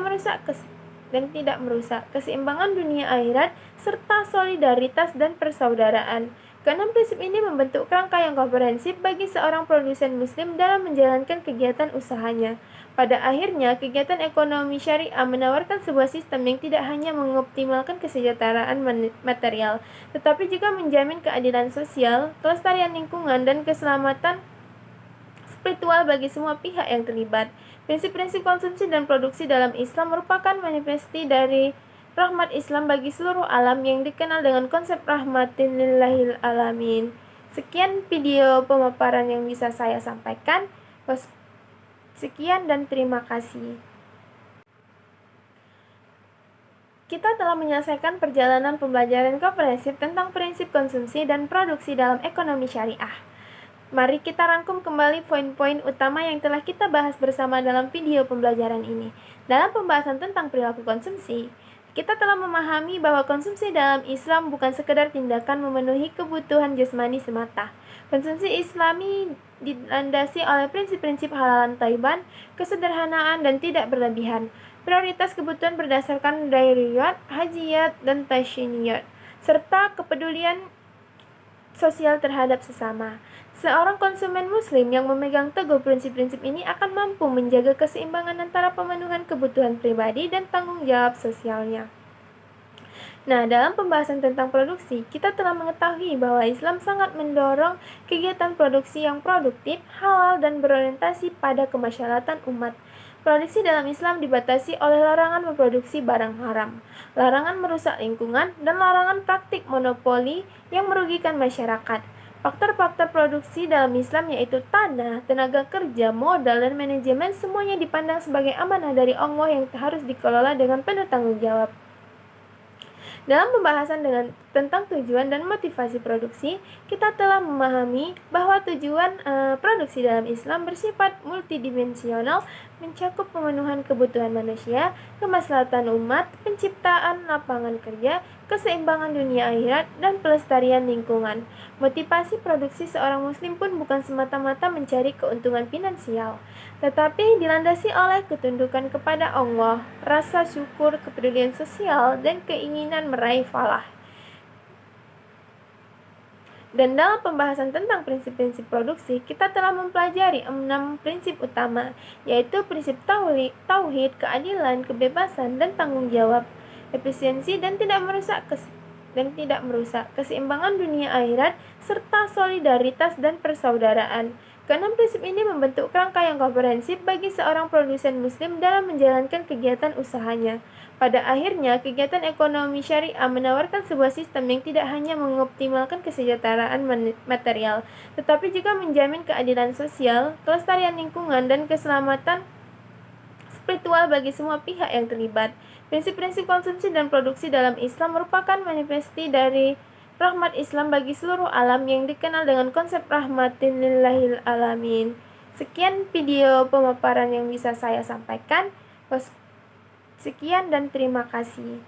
S1: merusak, keseimbangan dunia akhirat, serta solidaritas dan persaudaraan. Keenam prinsip ini membentuk kerangka yang komprehensif bagi seorang produsen muslim dalam menjalankan kegiatan usahanya. Pada akhirnya, kegiatan ekonomi syariah menawarkan sebuah sistem yang tidak hanya mengoptimalkan kesejahteraan material, tetapi juga menjamin keadilan sosial, kelestarian lingkungan, dan keselamatan spiritual bagi semua pihak yang terlibat. Prinsip-prinsip konsumsi dan produksi dalam Islam merupakan manifestasi dari rahmat Islam bagi seluruh alam yang dikenal dengan konsep rahmatin lillahil alamin. Sekian video pemaparan yang bisa saya sampaikan. Sekian dan terima kasih. Kita telah menyelesaikan perjalanan pembelajaran komprehensif tentang prinsip konsumsi dan produksi dalam ekonomi syariah. Mari kita rangkum kembali poin-poin utama yang telah kita bahas bersama dalam video pembelajaran ini. Dalam pembahasan tentang perilaku konsumsi, kita telah memahami bahwa konsumsi dalam Islam bukan sekedar tindakan memenuhi kebutuhan jasmani semata. Konsumsi Islami dilandasi oleh prinsip-prinsip halalan thayyiban, kesederhanaan, dan tidak berlebihan. Prioritas kebutuhan berdasarkan dairiyat, hajiyat, dan tashiniyat, serta kepedulian sosial terhadap sesama. Seorang konsumen muslim yang memegang teguh prinsip-prinsip ini akan mampu menjaga keseimbangan antara pemenuhan kebutuhan pribadi dan tanggung jawab sosialnya. Nah, dalam pembahasan tentang produksi, kita telah mengetahui bahwa Islam sangat mendorong kegiatan produksi yang produktif, halal, dan berorientasi pada kemaslahatan umat. Produksi dalam Islam dibatasi oleh larangan memproduksi barang haram, larangan merusak lingkungan, dan larangan praktik monopoli yang merugikan masyarakat. Faktor-faktor produksi dalam Islam yaitu tanah, tenaga kerja, modal, dan manajemen semuanya dipandang sebagai amanah dari Allah yang harus dikelola dengan penuh tanggung jawab. Dalam pembahasan tentang tujuan dan motivasi produksi, kita telah memahami bahwa tujuan produksi dalam Islam bersifat multidimensional, mencakup pemenuhan kebutuhan manusia, kemaslahatan umat, penciptaan lapangan kerja, keseimbangan dunia akhirat, dan pelestarian lingkungan. Motivasi produksi seorang muslim pun bukan semata-mata mencari keuntungan finansial, tetapi dilandasi oleh ketundukan kepada Allah, rasa syukur, kepedulian sosial, dan keinginan meraih falah. Dan dalam pembahasan tentang prinsip-prinsip produksi, kita telah mempelajari 6 prinsip utama, yaitu prinsip tauhid, keadilan, kebebasan, dan tanggung jawab, efisiensi dan tidak merusak, keseimbangan dunia akhirat, serta solidaritas dan persaudaraan. Keenam prinsip ini membentuk kerangka yang komprehensif bagi seorang produsen muslim dalam menjalankan kegiatan usahanya. Pada akhirnya, kegiatan ekonomi syariah menawarkan sebuah sistem yang tidak hanya mengoptimalkan kesejahteraan material, tetapi juga menjamin keadilan sosial, kelestarian lingkungan, dan keselamatan spiritual bagi semua pihak yang terlibat. Prinsip-prinsip konsumsi dan produksi dalam Islam merupakan manifestasi dari rahmat Islam bagi seluruh alam yang dikenal dengan konsep rahmatin lillahil alamin. Sekian video pemaparan yang bisa saya sampaikan. Sekian dan terima kasih.